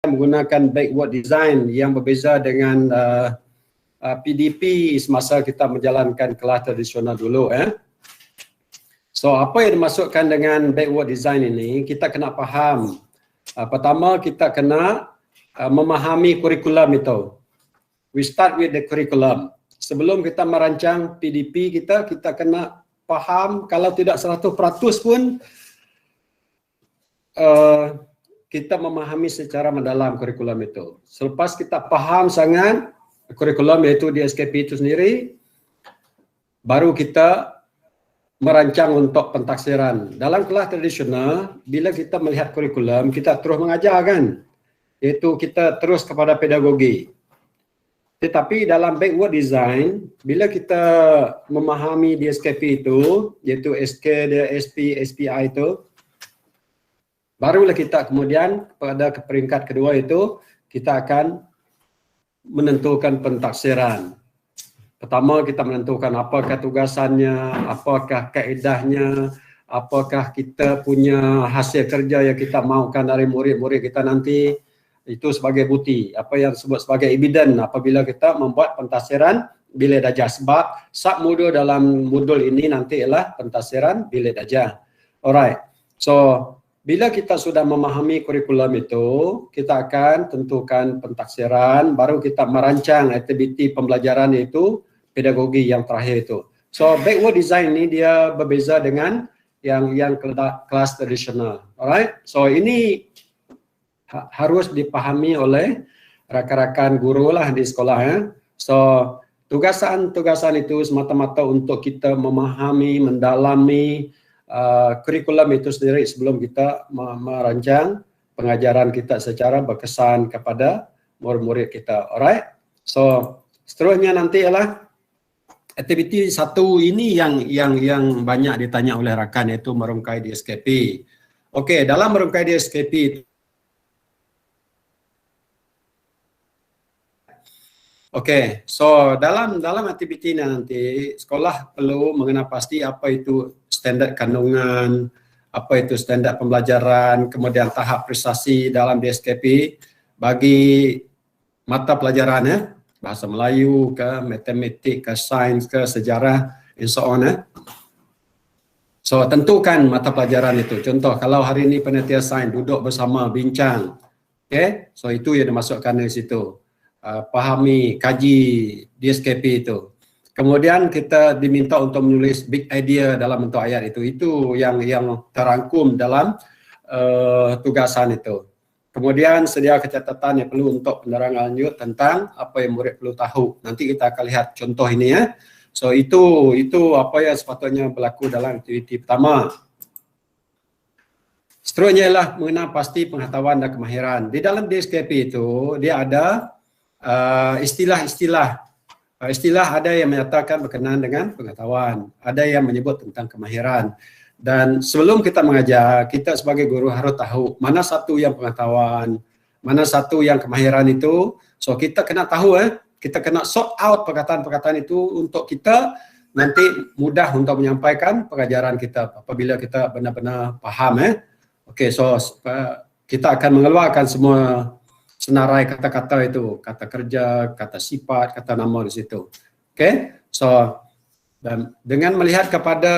menggunakan backward design yang berbeza dengan PDP semasa kita menjalankan kelas tradisional dulu. So apa yang dimaksudkan dengan backward design ini, kita kena faham. Pertama kita kena memahami kurikulum itu. We start with the curriculum. Sebelum kita merancang PDP kita kena faham, kalau tidak 100% pun kita memahami secara mendalam kurikulum itu. Selepas kita faham sangat kurikulum iaitu di SKP itu sendiri, baru kita merancang untuk pentaksiran. Dalam kelas tradisional, bila kita melihat kurikulum, kita terus mengajar kan, iaitu kita terus kepada pedagogi. Tetapi dalam backward design, bila kita memahami di SKP itu, iaitu SK, SP, SPI itu, barulah kita kemudian pada peringkat kedua itu, kita akan menentukan pentaksiran. Pertama kita menentukan apakah tugasannya, apakah kaedahnya, apakah kita punya hasil kerja yang kita mahukan dari murid-murid kita nanti, itu sebagai bukti, apa yang disebut sebagai evidence apabila kita membuat pentaksiran bilik darjah. Sebab submodul dalam modul ini nanti ialah pentaksiran bilik darjah. Alright, so bila kita sudah memahami kurikulum itu, kita akan tentukan pentaksiran, baru kita merancang aktiviti pembelajaran itu, pedagogi yang terakhir itu. So backward design ini dia berbeza dengan yang kelas tradisional. Alright, so ini harus dipahami oleh rakan-rakan guru lah di sekolah ya. So tugasan itu semata-mata untuk kita memahami, mendalami kurikulum itu sendiri sebelum kita merancang pengajaran kita secara berkesan kepada murid-murid kita. Alright. So seterusnya nanti ialah aktiviti satu ini yang banyak ditanya oleh rakan, iaitu merungkai di SKP. Okey, dalam merungkai di SKP okey, so dalam aktiviti ini nanti sekolah perlu mengenal pasti apa itu standard kandungan, apa itu standard pembelajaran, kemudian tahap prestasi dalam DSKP bagi mata pelajaran ya, bahasa Melayu ke, matematik ke, sains ke, sejarah, and so on ya. So tentukan mata pelajaran itu. Contoh kalau hari ini panitia sains duduk bersama bincang, okay? So itu yang dimasukkan di situ. Pahami, kaji DSKP itu. Kemudian kita diminta untuk menulis big idea dalam bentuk ayat itu. Itu yang terangkum dalam tugasan itu. Kemudian sedia catatan yang perlu untuk penerangan lanjut tentang apa yang murid perlu tahu. Nanti kita akan lihat contoh ini ya. So itu apa yang sepatutnya berlaku dalam aktiviti pertama. Seterusnya ialah mengenal pasti pengetahuan dan kemahiran. Di dalam DSKP itu dia ada istilah ada yang menyatakan berkenaan dengan pengetahuan, ada yang menyebut tentang kemahiran. Dan sebelum kita mengajar, kita sebagai guru harus tahu mana satu yang pengetahuan, mana satu yang kemahiran itu. So kita kena tahu kita kena sort out perkataan-perkataan itu untuk kita nanti mudah untuk menyampaikan pengajaran kita apabila kita benar-benar faham Okey, so kita akan mengeluarkan semua senarai kata-kata itu, kata kerja, kata sifat, kata nama di situ. Okey, so dan dengan melihat kepada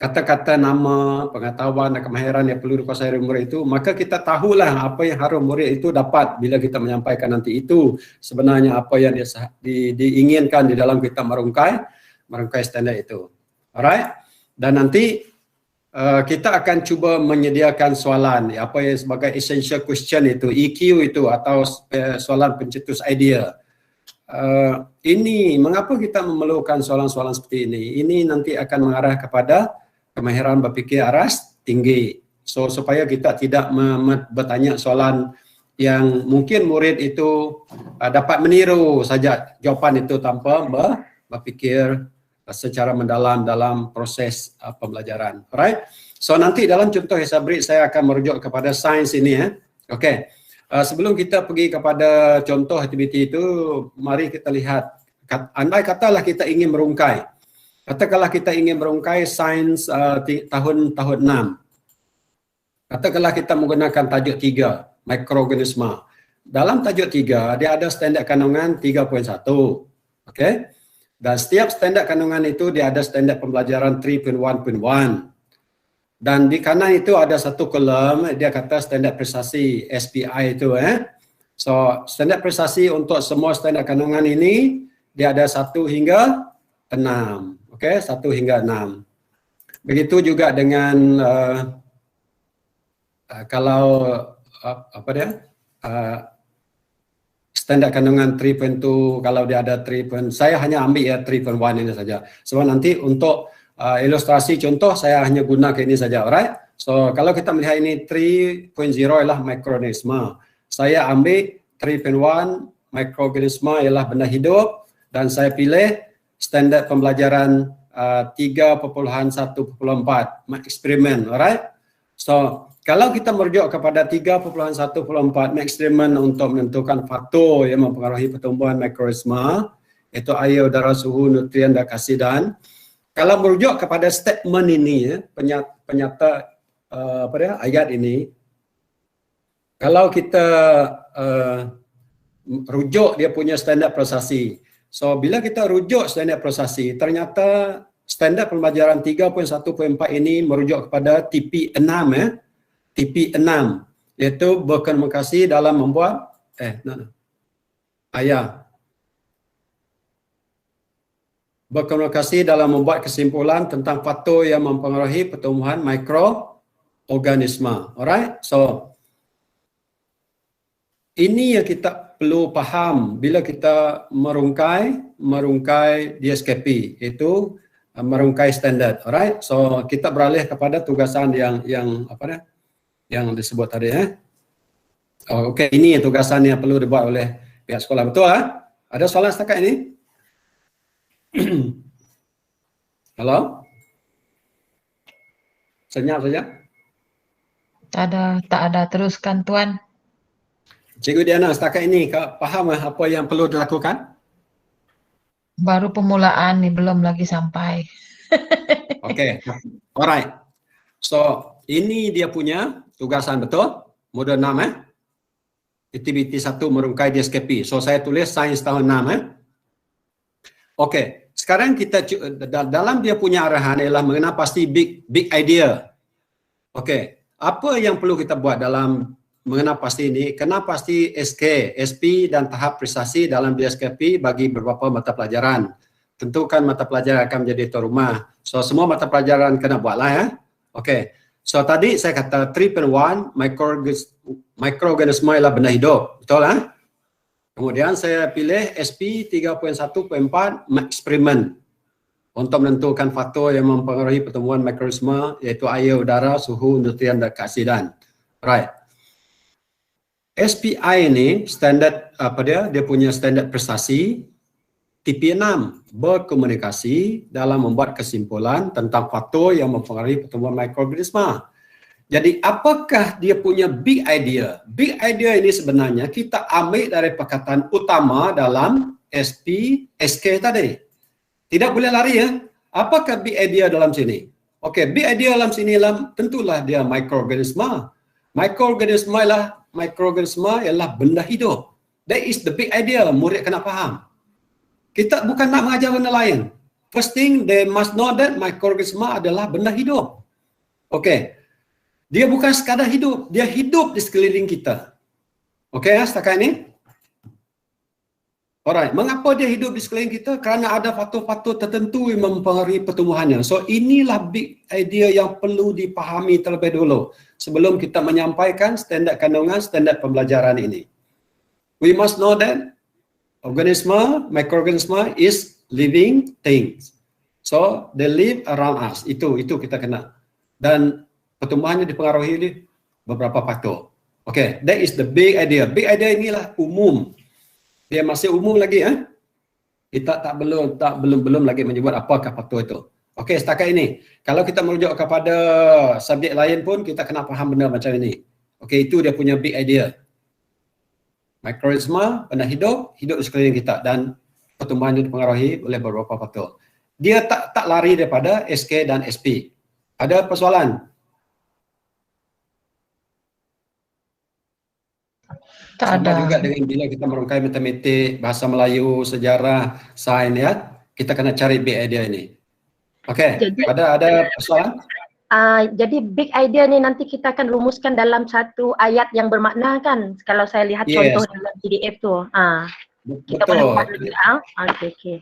kata-kata nama, pengetahuan dan kemahiran yang perlu dikuasai oleh murid itu, maka kita tahulah apa yang harus murid itu dapat bila kita menyampaikan nanti itu sebenarnya apa yang diinginkan di dalam kita merungkai standar itu. Alright, dan nanti kita akan cuba menyediakan soalan apa yang sebagai essential question itu, EQ itu, atau soalan pencetus idea. Ini mengapa kita memerlukan soalan-soalan seperti ini? Ini nanti akan mengarah kepada kemahiran berfikir aras tinggi. So supaya kita tidak bertanya soalan yang mungkin murid itu dapat meniru saja jawapan itu tanpa berfikir secara mendalam dalam proses pembelajaran. Alright. So nanti dalam contoh Hisabrit saya akan merujuk kepada sains ini Okey. Sebelum kita pergi kepada contoh aktiviti itu, mari kita lihat. Andai katalah kita ingin merungkai. Katakanlah kita ingin merungkai sains tahun 6. Katakanlah kita menggunakan tajuk 3. mikroorganisma. Dalam tajuk 3, dia ada standard kandungan 3.1. Okey. Dan setiap standard kandungan itu dia ada standard pembelajaran 3.1.1. Dan di kanan itu ada satu kolom, dia kata standard prestasi SPI itu. So, standard prestasi untuk semua standard kandungan ini, dia ada 1 hingga 6. Okey, 1 hingga 6. Begitu juga dengan kalau apa dia? Standard kandungan 3.2, kalau dia ada 3. Saya hanya ambil ya 3.1 ini saja. Sebab nanti untuk ilustrasi contoh saya hanya guna ke ini saja, alright? So kalau kita melihat ini 3.0 ialah mikroorganisma. Saya ambil 3.1 mikroorganisma ialah benda hidup dan saya pilih standard pembelajaran 3.1.4 eksperimen, alright? So kalau kita merujuk kepada 3.1.4 eksperimen untuk menentukan faktor yang mempengaruhi pertumbuhan mikroorganisma, iaitu air, udara, suhu, nutrien dan kasidan. Kalau merujuk kepada statement ini, penyata apa dia, ayat ini, kalau kita rujuk dia punya standard prestasi. So bila kita rujuk standard prestasi, ternyata standard pembelajaran 3.1.4 ini merujuk kepada TP6 TP6, iaitu berkomunikasi dalam membuat berkomunikasi dalam membuat kesimpulan tentang faktor yang mempengaruhi pertumbuhan mikroorganisma. Alright? So ini yang kita perlu faham bila kita merungkai DSKP, iaitu merungkai standard. Alright? So kita beralih kepada tugasan yang apa dia? Yang disebut tadi. Okey, ini tugasan yang perlu dibuat oleh pihak sekolah. Betul? Ada soalan setakat ini? Halo? Senyap saja? Tak ada. Teruskan, Tuan. Cikgu Diana, setakat ini faham apa yang perlu dilakukan? Baru permulaan ni, belum lagi sampai. Okey. Alright. So, ini dia punya tugasan, betul? Modul 6 Aktiviti 1 merungkai DSKP. So saya tulis sains tahun 6 Okey, sekarang kita dalam dia punya arahan ialah mengenal pasti big idea. Okey, apa yang perlu kita buat dalam mengenal pasti ini? Kenal pasti SK, SP dan tahap prestasi dalam DSKP bagi beberapa mata pelajaran. Tentukan mata pelajaran akan menjadi tuan rumah. So semua mata pelajaran kena buatlah Okey. So tadi saya kata 3.1 mikroorganisma ialah benda hidup. Betul Kemudian saya pilih SP 3.1.4 eksperimen untuk menentukan faktor yang mempengaruhi pertumbuhan mikroorganisma, iaitu air, udara, suhu, nutrien dan keasidan. Right. SPI ini standard apa dia? Dia punya standard prestasi TP6, berkomunikasi dalam membuat kesimpulan tentang faktor yang mempengaruhi pertumbuhan mikroorganisma. Jadi apakah dia punya big idea? Big idea ini sebenarnya kita ambil dari perkataan utama dalam SK tadi. Tidak boleh lari Apakah big idea dalam sini? Okey, big idea dalam sini tentulah dia mikroorganisma. Mikroorganisma ialah benda hidup. That is the big idea. Murid kena faham. Kita bukan nak mengajar benda lain. First thing, they must know that mikroorganisma adalah benda hidup. Okey. Dia bukan sekadar hidup, dia hidup di sekeliling kita. Okey setakat ini? Alright, mengapa dia hidup di sekeliling kita? Kerana ada faktor-faktor tertentu yang mempengaruhi pertumbuhannya. So inilah big idea yang perlu dipahami terlebih dulu sebelum kita menyampaikan standard kandungan, standard pembelajaran ini. We must know that mikroorganisma is living things. So they live around us. Itu kita kena. Dan pertumbuhannya dipengaruhi oleh beberapa faktor. Okay, that is the big idea. Big idea inilah umum. Dia masih umum lagi Kita belum lagi menyebut apakah faktor itu. Okay, setakat ini. Kalau kita merujuk kepada subjek lain pun kita kena faham benda macam ini. Okay, itu dia punya big idea. Mikroorganisma, benda hidup di sekeliling kita dan pertumbuhannya dipengaruhi oleh beberapa faktor. Dia tak lari daripada SK dan SP. Ada persoalan? Tak Sama ada. juga dengan bila kita merungkai matematik, bahasa Melayu, sejarah, sains ya, kita kena cari big idea ini. Okey, Jadi ada persoalan? jadi big idea ni nanti kita akan rumuskan dalam satu ayat yang bermakna kan? Kalau saya lihat Yes, contoh dalam PDF tu. Kita boleh buat betul. lebih. Okey.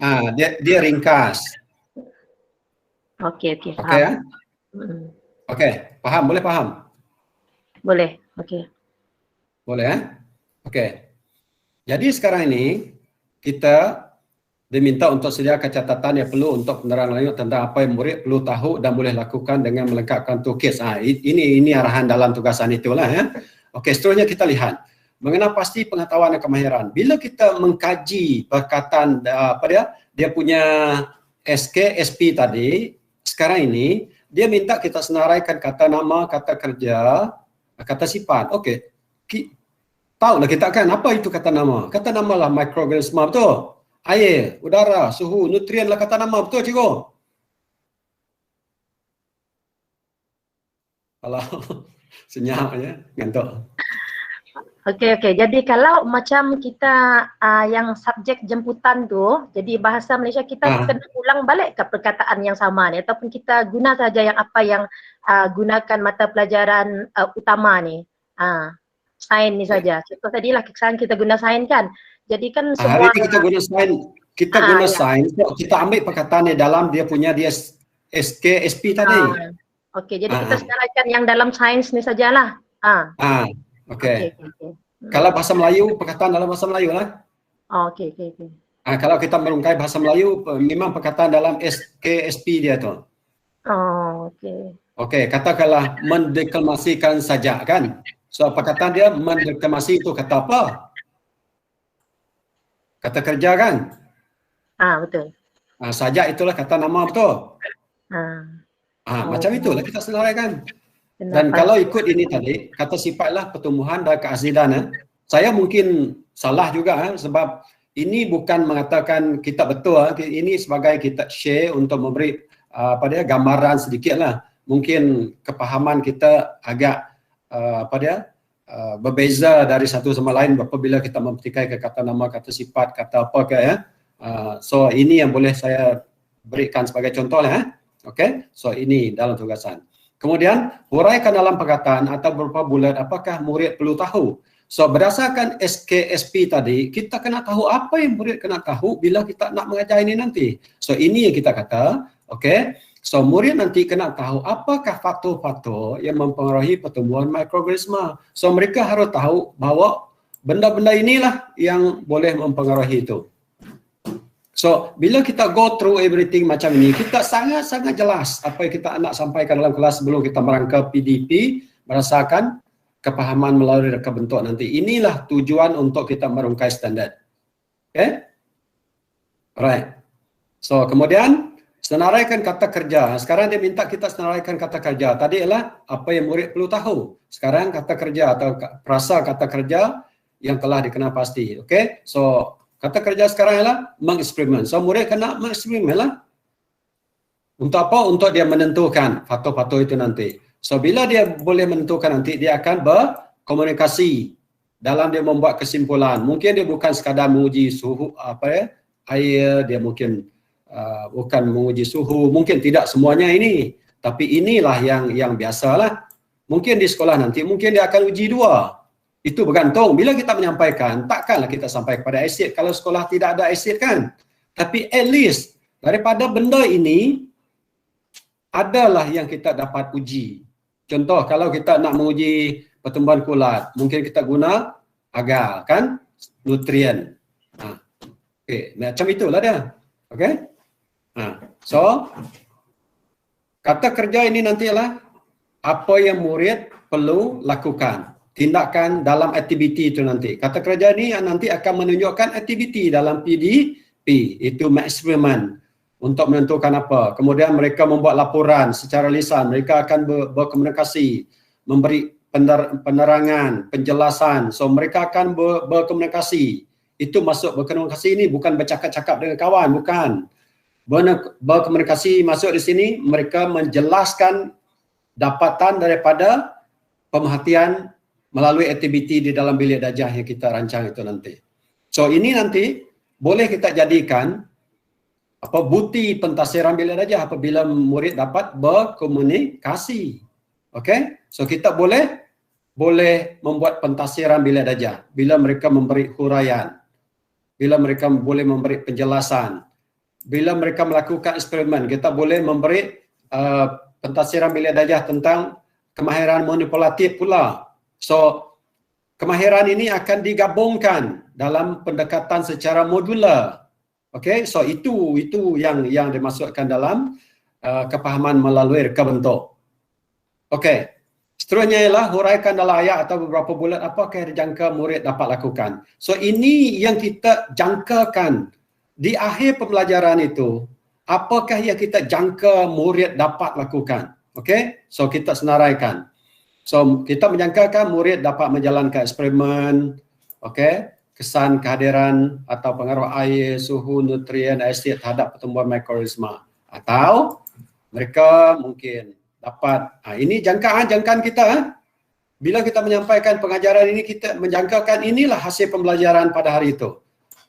Dia ringkas. Okey, Okey faham. ya? Okey, faham? Boleh faham? Boleh. Okey. Boleh ya? Okey. Jadi sekarang ini kita diminta untuk sediakan catatan yang perlu untuk penerangan lanjut tentang apa yang murid perlu tahu dan boleh lakukan dengan melengkapkan toolkit. Ini arahan dalam tugasan itulah ya. Okey, seterusnya kita lihat mengenai pasti pengetahuan dan kemahiran. Bila kita mengkaji perkataan dia punya SK, SP tadi, sekarang ini dia minta kita senaraikan kata nama, kata kerja, kata sifat. Okey. Tahulah kita kan apa itu kata nama. Kata nama lah mikroorganisma, betul? Air, udara, suhu, nutrien lah kata nama, betul cikgu? Kalau senyap ya, ngantuk. Okey. Jadi kalau macam kita yang subjek jemputan tu, jadi bahasa Malaysia kita kena ulang balik ke perkataan yang sama ni ataupun kita guna saja yang apa yang gunakan mata pelajaran utama ni. Sains ni saja. Contoh tadilah sekarang kita guna sains kan. Jadi kan semua hari ini kita guna sains, sains, kita ambil perkataan di dalam dia punya SK, SP tadi. Okey, jadi kita senaraikan yang dalam sains ni sajalah. Okey. Kalau bahasa Melayu, perkataan dalam bahasa Melayu lah. Okey. Kalau kita merungkai bahasa Melayu, memang perkataan dalam SK, SP dia tu. Okey. Okey, katakanlah mendeklamasikan saja kan. So perkataan dia mendeklamasi itu kata apa? Kata kerja kan? Betul. Saja itulah kata nama, betul? Macam itulah kita senaraikan. Dan kalau ikut ini tadi, kata sifatlah pertumbuhan dan keaslian. Saya mungkin salah juga sebab ini bukan mengatakan kita betul. Ini sebagai kita share untuk memberi gambaran sedikit lah. Mungkin kepahaman kita agak berbeza dari satu sama lain apabila kita mempertikai ke kata nama, kata sifat, kata apa ke ya. So ini yang boleh saya berikan sebagai contoh lah. Okey, so ini dalam tugasan. Kemudian huraikan dalam perkataan atau berupa bulat apakah murid perlu tahu. So berdasarkan SKSP tadi, kita kena tahu apa yang murid kena tahu bila kita nak mengajar ini nanti. So ini yang kita kata, okey. So murid nanti kena tahu apakah faktor-faktor yang mempengaruhi pertumbuhan mikroorganisma. So mereka harus tahu bahawa benda-benda inilah yang boleh mempengaruhi itu. So bila kita go through everything macam ini, kita sangat-sangat jelas apa yang kita nak sampaikan dalam kelas sebelum kita merangka PDP berdasarkan kepahaman melalui reka bentuk nanti. Inilah tujuan untuk kita merungkai standard. Okay? Alright. So kemudian senaraikan kata kerja. Sekarang dia minta kita senaraikan kata kerja. Tadi ialah apa yang murid perlu tahu. Sekarang kata kerja atau perasa kata kerja yang telah dikenal pasti. Okey. So kata kerja sekarang ialah mengeksperimen. So murid kena mengeksperimen lah. Untuk apa? Untuk dia menentukan faktor-faktor itu nanti. So bila dia boleh menentukan nanti, dia akan berkomunikasi dalam dia membuat kesimpulan. Mungkin dia bukan sekadar menguji suhu air, dia mungkin bukan menguji suhu, mungkin tidak semuanya ini, tapi inilah yang biasalah. Mungkin di sekolah nanti mungkin dia akan uji 2. Itu bergantung bila kita menyampaikan, takkanlah kita sampai kepada asid kalau sekolah tidak ada asid kan. Tapi at least daripada benda ini adalah yang kita dapat uji. Contoh kalau kita nak menguji pertumbuhan kulat, mungkin kita guna agar kan nutrien. Okey, macam itulah dia. Okey? So kata kerja ini nantilah apa yang murid perlu lakukan, tindakan dalam aktiviti itu nanti. Kata kerja ini nanti akan menunjukkan aktiviti dalam PDP, itu eksperimen untuk menentukan apa. Kemudian mereka membuat laporan secara lisan, mereka akan berkomunikasi, memberi penerangan, penjelasan. So mereka akan berkomunikasi. Itu masuk berkomunikasi ini bukan bercakap-cakap dengan kawan, bukan. Berkomunikasi masuk di sini, mereka menjelaskan dapatan daripada pemerhatian melalui aktiviti di dalam bilik darjah yang kita rancang itu nanti. So ini nanti boleh kita jadikan bukti pentafsiran bilik darjah apabila murid dapat berkomunikasi. Okey? So kita boleh membuat pentafsiran bilik darjah bila mereka memberi huraian, bila mereka boleh memberi penjelasan, bila mereka melakukan eksperimen, kita boleh memberi pentafsiran bilik darjah tentang kemahiran manipulatif pula. So, kemahiran ini akan digabungkan dalam pendekatan secara modular. Okey, so itu yang dimasukkan dalam kepahaman melalui reka bentuk. Okey, seterusnya ialah huraikan dalam ayat atau beberapa bulan apakah yang dijangka murid dapat lakukan. So, ini yang kita jangkakan di akhir pembelajaran itu. Apakah yang kita jangka murid dapat lakukan? Okey, so kita senaraikan. So kita menjangkakan murid dapat menjalankan eksperimen, okey, kesan kehadiran atau pengaruh air, suhu, nutrien, asid terhadap pertumbuhan mikroorganisma. Atau mereka mungkin dapat, ini jangkaan kita. Bila kita menyampaikan pengajaran ini, kita menjangkakan inilah hasil pembelajaran pada hari itu.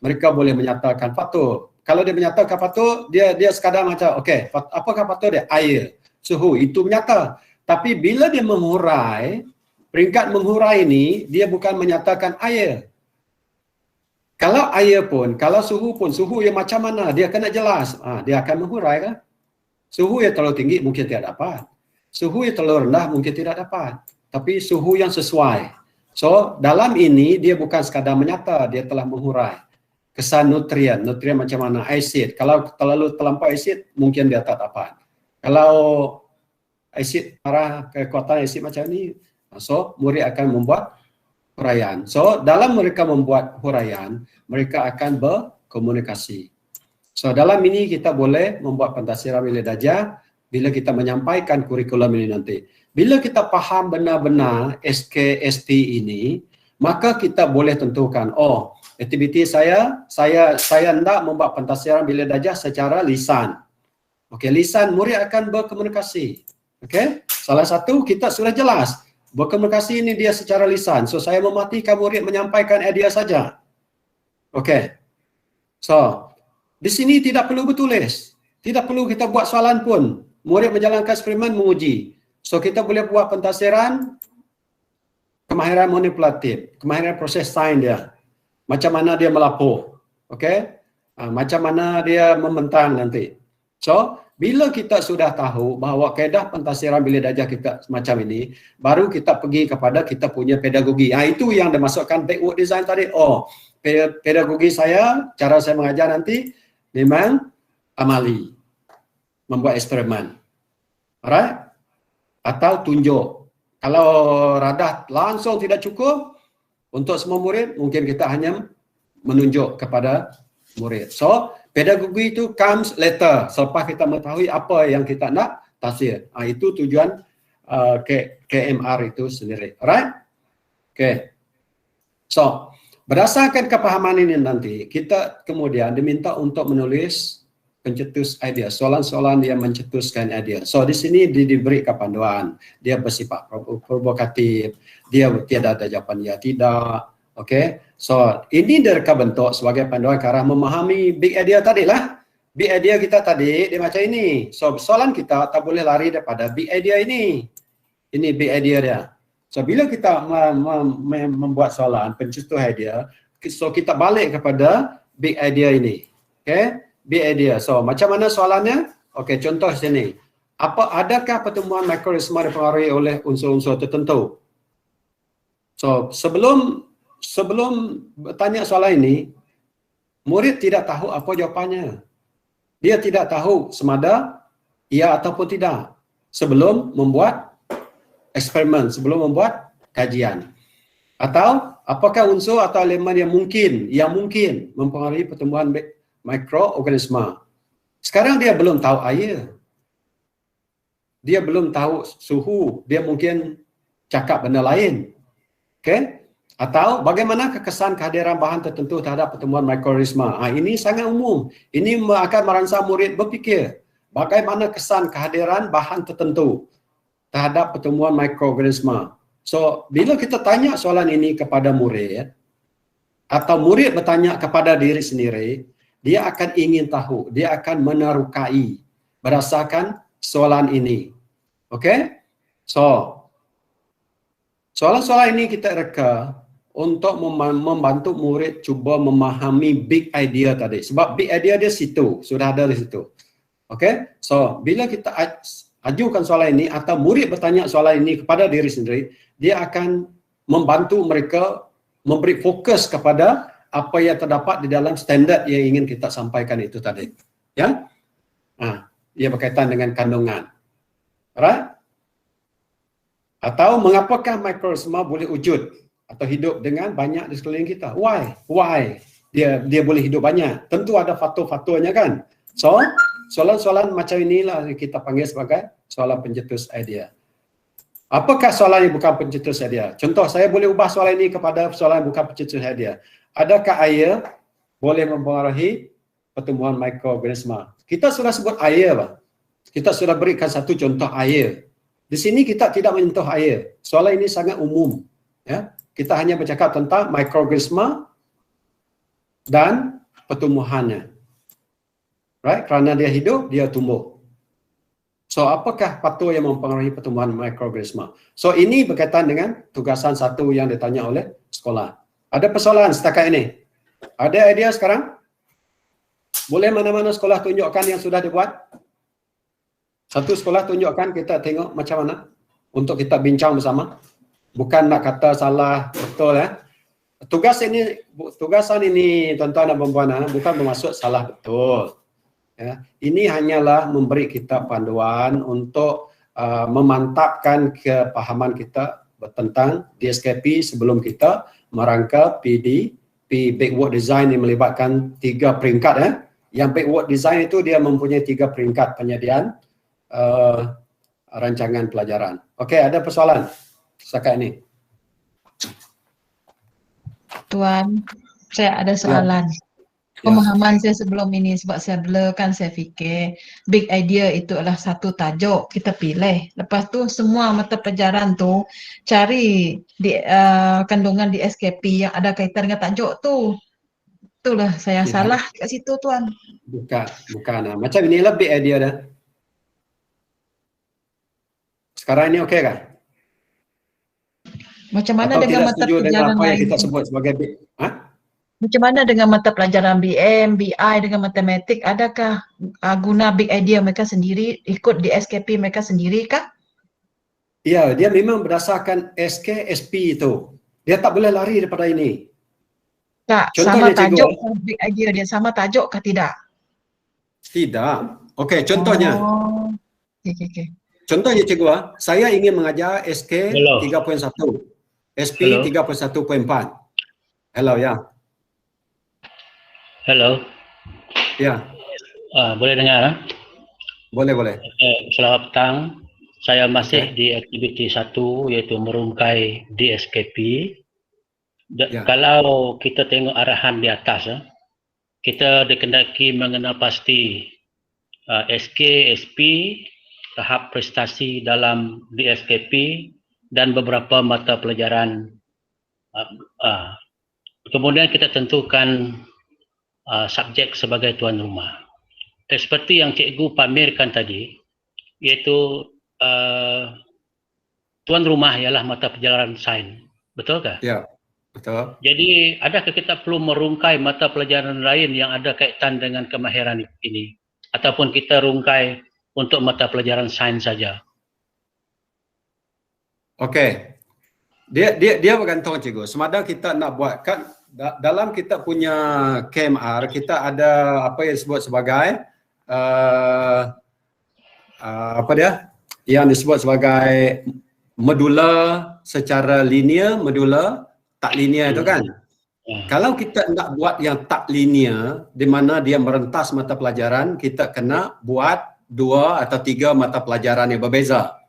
Mereka boleh menyatakan patut. Kalau dia menyatakan patut, dia sekadar macam, okey, apakah patut dia? Air, suhu, itu menyata. Tapi bila dia menghurai, peringkat menghurai ini, dia bukan menyatakan air. Kalau air pun, kalau suhu pun, suhu yang macam mana, dia kena jelas. Dia akan menghurai kan? Suhu yang terlalu tinggi mungkin tidak dapat. Suhu yang terlalu rendah mungkin tidak dapat. Tapi suhu yang sesuai. So, dalam ini, dia bukan sekadar menyata, dia telah menghurai. Kesan nutrien macam mana, asid. Kalau terlampau asid, mungkin dia tak dapat. Kalau asid parah, kekuatan asid macam ni, so murid akan membuat huraian. So dalam mereka membuat huraian, mereka akan berkomunikasi. So dalam ini kita boleh membuat pentafsiran bilik darjah bila kita menyampaikan kurikulum ini nanti. Bila kita faham benar-benar SKST ini, maka kita boleh tentukan, aktiviti saya hendak membuat pentafsiran bilik darjah secara lisan. Okey, lisan murid akan berkomunikasi. Okey, salah satu kita sudah jelas. Berkomunikasi ini dia secara lisan. So, saya mematikan murid menyampaikan idea saja. Okey. So, di sini tidak perlu bertulis. Tidak perlu kita buat soalan pun. Murid menjalankan eksperimen menguji. So, kita boleh buat pentafsiran kemahiran manipulatif, kemahiran proses sains dia. Macam mana dia melapor. Okey? Macam mana dia membentang nanti. So, bila kita sudah tahu bahawa kaedah pentafsiran bilik darjah kita macam ini, baru kita pergi kepada kita punya pedagogi. Itu yang dimasukkan backward design tadi. Pedagogi saya, cara saya mengajar nanti memang amali. Membuat eksperimen. Alright? Atau tunjuk. Kalau radah langsung tidak cukup untuk semua murid, mungkin kita hanya menunjuk kepada murid. So, pedagogi itu comes later, selepas kita mengetahui apa yang kita nak tafsir. Itu tujuan KMR itu sendiri. Alright? Okay. So, berdasarkan kepahaman ini nanti, kita kemudian diminta untuk menulis pencetus idea, soalan-soalan yang mencetuskan idea. So, di sini diberi kepanduan. Dia bersifat provokatif, dia tiada ada jawapan ya tidak. Okey. So, ini direka bentuk sebagai panduan ke arah memahami big idea tadi lah. Big idea kita tadi dia macam ini. So, soalan kita tak boleh lari daripada big idea ini. Ini big idea dia. So, bila kita membuat soalan pencetus idea, so kita balik kepada big idea ini. Okey. Big idea. So, macam mana soalannya? Okey, contoh sini. Adakah pertumbuhan mikroorganisma dipengaruhi oleh unsur-unsur tertentu? So, sebelum bertanya soalan ini, murid tidak tahu apa jawapannya. Dia tidak tahu semada ya ataupun tidak sebelum membuat eksperimen, sebelum membuat kajian. Atau apakah unsur atau elemen yang mungkin mempengaruhi pertumbuhan mikroorganisma. Sekarang dia belum tahu air. Dia belum tahu suhu. Dia mungkin cakap benda lain. Okey? Atau bagaimana kekesan kehadiran bahan tertentu terhadap pertumbuhan mikroorganisma. Ini sangat umum. Ini akan merangsang murid berfikir bagaimana kesan kehadiran bahan tertentu terhadap pertumbuhan mikroorganisma. So, bila kita tanya soalan ini kepada murid, atau murid bertanya kepada diri sendiri, dia akan ingin tahu, dia akan menerukai berdasarkan soalan ini. Okey? So, soalan-soalan ini kita reka untuk membantu murid cuba memahami big idea tadi. Sebab big idea dia situ, sudah ada di situ. Okey? So, bila kita ajukan soalan ini atau murid bertanya soalan ini kepada diri sendiri, dia akan membantu mereka memberi fokus kepada apa yang terdapat di dalam standard yang ingin kita sampaikan itu tadi. Ya? Ia berkaitan dengan kandungan. Alright? Atau mengapakah mikroorganisma boleh wujud atau hidup dengan banyak di sekeliling kita? Why? Why dia boleh hidup banyak? Tentu ada faktor-faktornya kan? So, soalan-soalan macam inilah kita panggil sebagai soalan pencetus idea. Apakah soalan yang bukan pencetus idea? Contoh, saya boleh ubah soalan ini kepada soalan yang bukan pencetus idea. Adakah air boleh mempengaruhi pertumbuhan mikroorganisma? Kita sudah sebut air, Pak. Kita sudah berikan satu contoh air. Di sini kita tidak menyentuh air. Soalan ini sangat umum. Ya, kita hanya bercakap tentang mikroorganisma dan pertumbuhannya. Right? Kerana dia hidup, dia tumbuh. So, apakah faktor yang mempengaruhi pertumbuhan mikroorganisma? So, ini berkaitan dengan tugasan satu yang ditanya oleh sekolah. Ada persoalan setakat ini? Ada idea sekarang? Boleh mana-mana sekolah tunjukkan yang sudah dibuat? Satu sekolah tunjukkan, kita tengok macam mana untuk kita bincang bersama. Bukan nak kata salah, betul ya. Tugasan ini tuan-tuan dan puan-puan, bukan bermaksud salah betul. Ya. Ini hanyalah memberi kita panduan untuk memantapkan kepahaman kita tentang DSKP sebelum kita merangka P backward design yang melibatkan 3 peringkat. Yang backward design itu dia mempunyai 3 peringkat penyediaan rancangan pelajaran. Okey, ada persoalan setakat ini? Tuan, saya ada soalan. Pemahaman saya sebelum ini, sebab saya blurkan, saya fikir big idea itu adalah satu tajuk kita pilih. Lepas tu semua mata pelajaran tu cari kandungan di SKP yang ada kaitan dengan tajuk tu. Itulah saya salah kat situ, Tuan. Bukan. Macam inilah big idea dah. Sekarang ini okey kan? Macam mana atau dengan tidak mata setuju dengan pelajaran apa yang lain? kita sebut sebagai big? Macam mana dengan mata pelajaran BM, BI dengan matematik? Adakah guna big idea mereka sendiri, ikut di SKP mereka sendiri kah? Ya, dia memang berdasarkan SK, SP itu. Dia tak boleh lari daripada ini. Tak, Contohnya, sama tajuk big idea dia, sama tajuk kah tidak? Tidak. Okey, contohnya. Okey. Contohnya cikgu, saya ingin mengajar SK 3.1, SP 3.1.4. Hello, ya. Hello. Ya. Boleh dengar? Boleh. Selamat petang. Saya masih di aktiviti 1 iaitu merungkai DSKP. Kalau kita tengok arahan di atas, kita dikendaki mengenal pasti SK, SP, tahap prestasi dalam DSKP dan beberapa mata pelajaran. Kemudian kita tentukan subjek sebagai tuan rumah. Seperti yang cikgu pamerkan tadi, iaitu tuan rumah ialah mata pelajaran sains. Betulkah? Ya, betul. Jadi, adakah kita perlu merungkai mata pelajaran lain yang ada kaitan dengan kemahiran ini? Ataupun kita rungkai untuk mata pelajaran sains saja? Okey. Dia bergantung cikgu. Semada kita nak buat kan dalam kita punya KMR, kita ada apa yang disebut sebagai apa dia? Yang disebut sebagai medula secara linear, medula tak linear itu kan. Kalau kita nak buat yang tak linear di mana dia merentas mata pelajaran, kita kena buat 2 atau 3 mata pelajaran yang berbeza.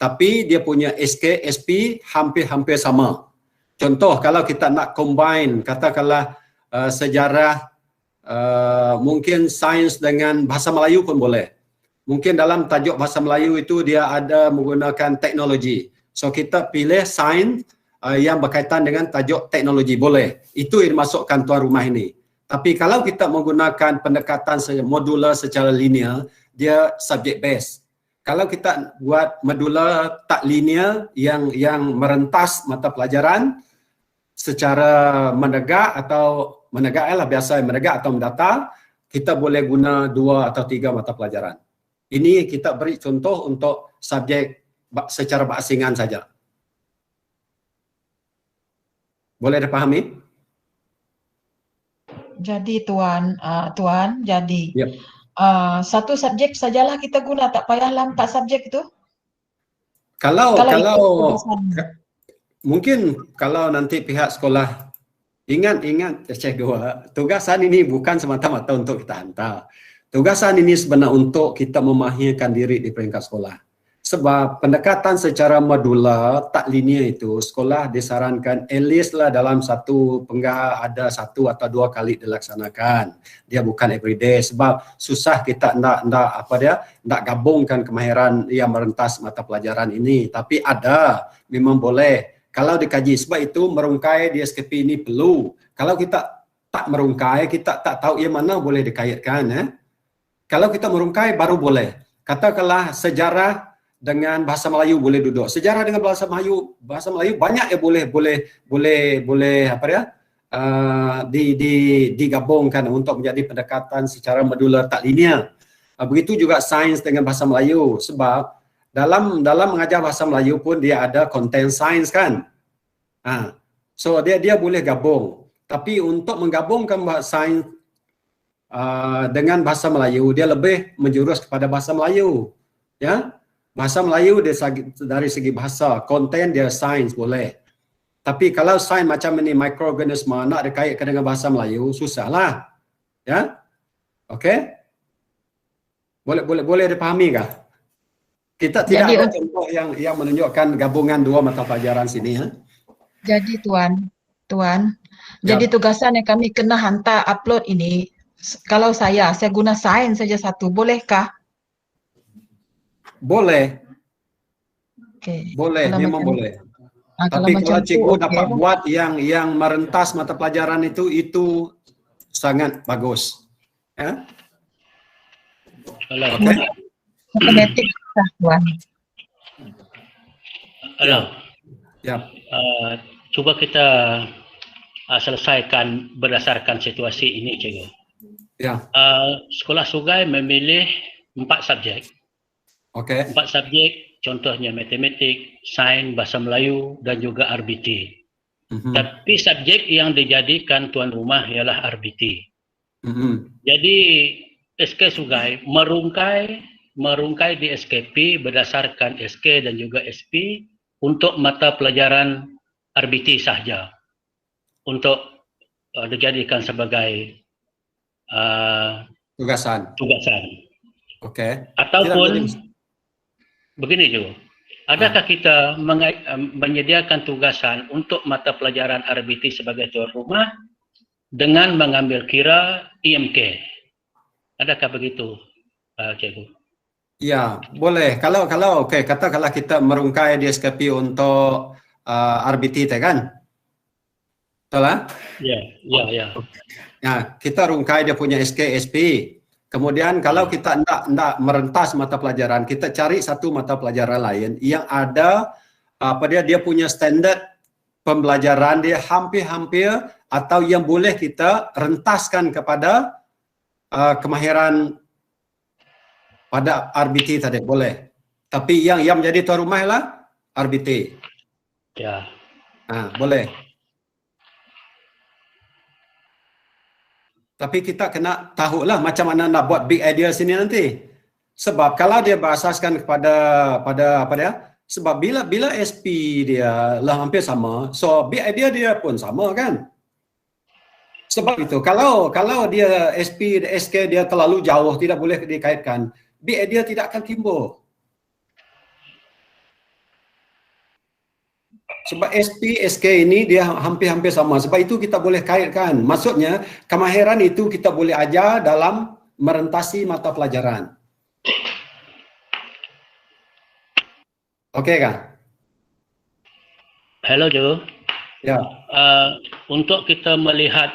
Tapi dia punya SK, SP hampir-hampir sama. Contoh, kalau kita nak combine, katakanlah sejarah, mungkin sains dengan bahasa Melayu pun boleh. Mungkin dalam tajuk bahasa Melayu itu dia ada menggunakan teknologi. So kita pilih sains yang berkaitan dengan tajuk teknologi, boleh. Itu yang dimasukkan tuan rumah ini. Tapi kalau kita menggunakan pendekatan modular secara linear, dia subject based. Kalau kita buat modular tak linear yang merentas mata pelajaran secara menegak atau menegak biasa menegak atau mendatar, kita boleh guna 2 atau 3 mata pelajaran. Ini kita beri contoh untuk subjek secara berasingan saja. Boleh dipahami? Jadi Tuan, jadi Yep. Satu subjek sajalah kita guna, tak payahlah 4 subjek itu. Kalau ikut mungkin kalau nanti pihak sekolah ingat cikgu, tugasan ini bukan semata-mata untuk kita hantar. Tugasan ini sebenarnya untuk kita memahirkan diri di peringkat sekolah. Sebab pendekatan secara modular tak linear itu sekolah disarankan at least lah dalam satu penggah ada 1 atau 2 kali dilaksanakan. Dia bukan everyday sebab susah kita nak gabungkan kemahiran yang merentas mata pelajaran ini. Tapi ada, memang boleh kalau dikaji. Sebab itu merungkai di SKP ini perlu. Kalau kita tak merungkai, kita tak tahu yang mana boleh dikaitkan. Kalau kita merungkai baru boleh. Katakanlah sejarah dengan bahasa Melayu boleh duduk. Sejarah dengan bahasa Melayu banyak yang boleh digabungkan untuk menjadi pendekatan secara modular tak linear. Begitu juga sains dengan bahasa Melayu sebab dalam mengajar bahasa Melayu pun dia ada konten sains kan. So dia boleh gabung. Tapi untuk menggabungkan sains dengan bahasa Melayu dia lebih menjurus kepada bahasa Melayu. Ya. Bahasa Melayu dari segi bahasa, konten dia sains boleh. Tapi kalau sains macam ini mikroorganisme nak dikaitkan dengan bahasa Melayu susahlah. Ya? Okey? Boleh dipahami kah? Kita tidak ada contoh yang menunjukkan gabungan 2 mata pelajaran sini ya. Jadi Tuan, jadi tugasan yang kami kena hantar upload ini, kalau saya guna sains saja 1, bolehkah? Boleh. Okay. Boleh, kalau memang macam, boleh. Tapi kalau cikgu dapat buat yang merentas mata pelajaran itu sangat bagus. Ya? Okay. Matematik sah, Tuan. Halo. Ya. Cuba kita selesaikan berdasarkan situasi ini, cikgu. Ya. Sekolah Sugai memilih 4 subjek. Okey. 4 subjek, contohnya matematik, sains, bahasa Melayu dan juga RBT. Tapi subjek yang dijadikan tuan rumah ialah RBT. Jadi SK Sugai merungkai di SKP berdasarkan SK dan juga SP untuk mata pelajaran RBT sahaja untuk dijadikan sebagai tugasan. Okey. Ataupun begini juga, adakah kita menyediakan tugasan untuk mata pelajaran RBT sebagai tuan rumah dengan mengambil kira IMK? Adakah begitu, cikgu? Ya, boleh. Kalau okey, katakanlah kita merungkai di SKP untuk RBT kan? Betul lah? Ya. Ya, kita rungkai dia punya SK, SP. Kemudian kalau kita nak merentas mata pelajaran, kita cari satu mata pelajaran lain yang ada dia punya standard pembelajaran dia hampir-hampir atau yang boleh kita rentaskan kepada kemahiran pada RBT tadi boleh. Tapi yang menjadi tuan rumah lah RBT. Ya. Boleh. Tapi kita kena tahulah macam mana nak buat big idea sini nanti. Sebab kalau dia berasaskan kepada sebab bila SP dia lah hampir sama, so big idea dia pun sama kan? Sebab itu kalau dia SP dan SK dia terlalu jauh tidak boleh dikaitkan, big idea tidak akan timbul. Sebab SP, SK ini dia hampir-hampir sama. Sebab itu kita boleh kaitkan. Maksudnya, kemahiran itu kita boleh ajar dalam merentasi mata pelajaran. Okey kan? Hello Jo. Ya. Untuk kita melihat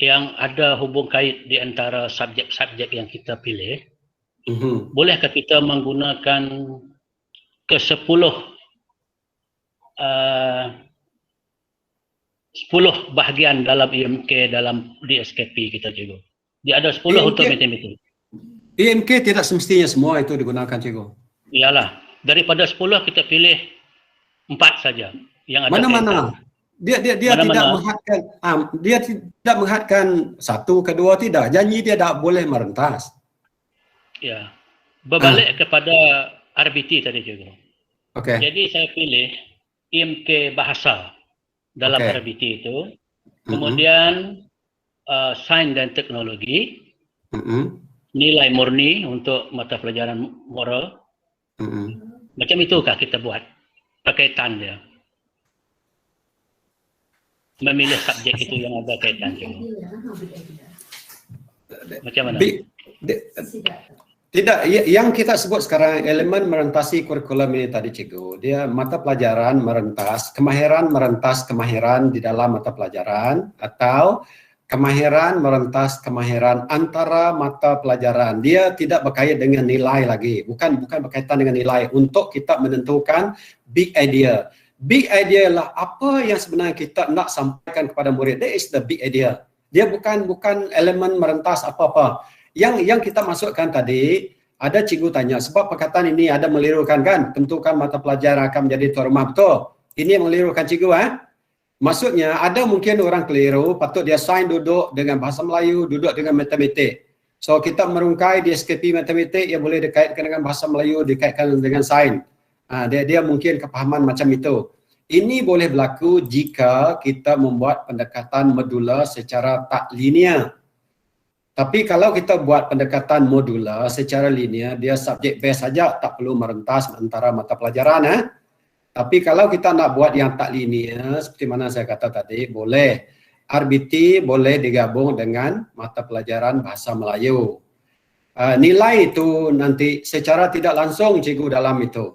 yang ada hubung kait di antara subjek-subjek yang kita pilih, bolehkah kita menggunakan ke-10 10 bahagian dalam IMK dalam DSKP kita cikgu? Dia ada 10 untuk matematik. IMK tidak semestinya semua itu digunakan cikgu. Iyalah, daripada 10 kita pilih 4 saja yang ada mana-mana. Dia tidak menghadkan, dia tidak menghadkan 1 ke 2 tidak. Janji dia tak boleh merentas. Ya. Berbalik kepada RBT tadi juga. Okay. Jadi saya pilih IMK bahasa dalam RBT itu. Kemudian sains dan teknologi. Nilai murni untuk mata pelajaran moral. Macam itukah kita buat berkaitan dia? Memilih subjek itu yang ada kaitan juga. Macam mana? Tidak, yang kita sebut sekarang elemen merentasi kurikulum ini tadi cikgu, dia mata pelajaran merentas, kemahiran di dalam mata pelajaran, atau kemahiran merentas kemahiran antara mata pelajaran. Dia tidak berkait dengan nilai lagi, bukan berkaitan dengan nilai untuk kita menentukan big idea. Big idea lah apa yang sebenarnya kita nak sampaikan kepada murid. That is the big idea. Dia bukan elemen merentas apa-apa. Yang kita masukkan tadi, ada cikgu tanya, sebab perkataan ini ada melirukan kan? Tentukan mata pelajaran akan menjadi tuan rumah, betul? Ini yang melirukan cikgu Maksudnya ada mungkin orang keliru, patut dia sains duduk dengan bahasa Melayu, duduk dengan matematik. So kita merungkai di SKP matematik, ia boleh dikaitkan dengan bahasa Melayu, dikaitkan dengan sains. Dia mungkin kepahaman macam itu. Ini boleh berlaku jika kita membuat pendekatan modular secara tak linear. Tapi kalau kita buat pendekatan modular secara linear, dia subjek base saja, tak perlu merentas antara mata pelajaran. Tapi kalau kita nak buat yang tak linear, seperti mana saya kata tadi, boleh. RBT boleh digabung dengan mata pelajaran bahasa Melayu. Nilai itu nanti secara tidak langsung cikgu dalam itu.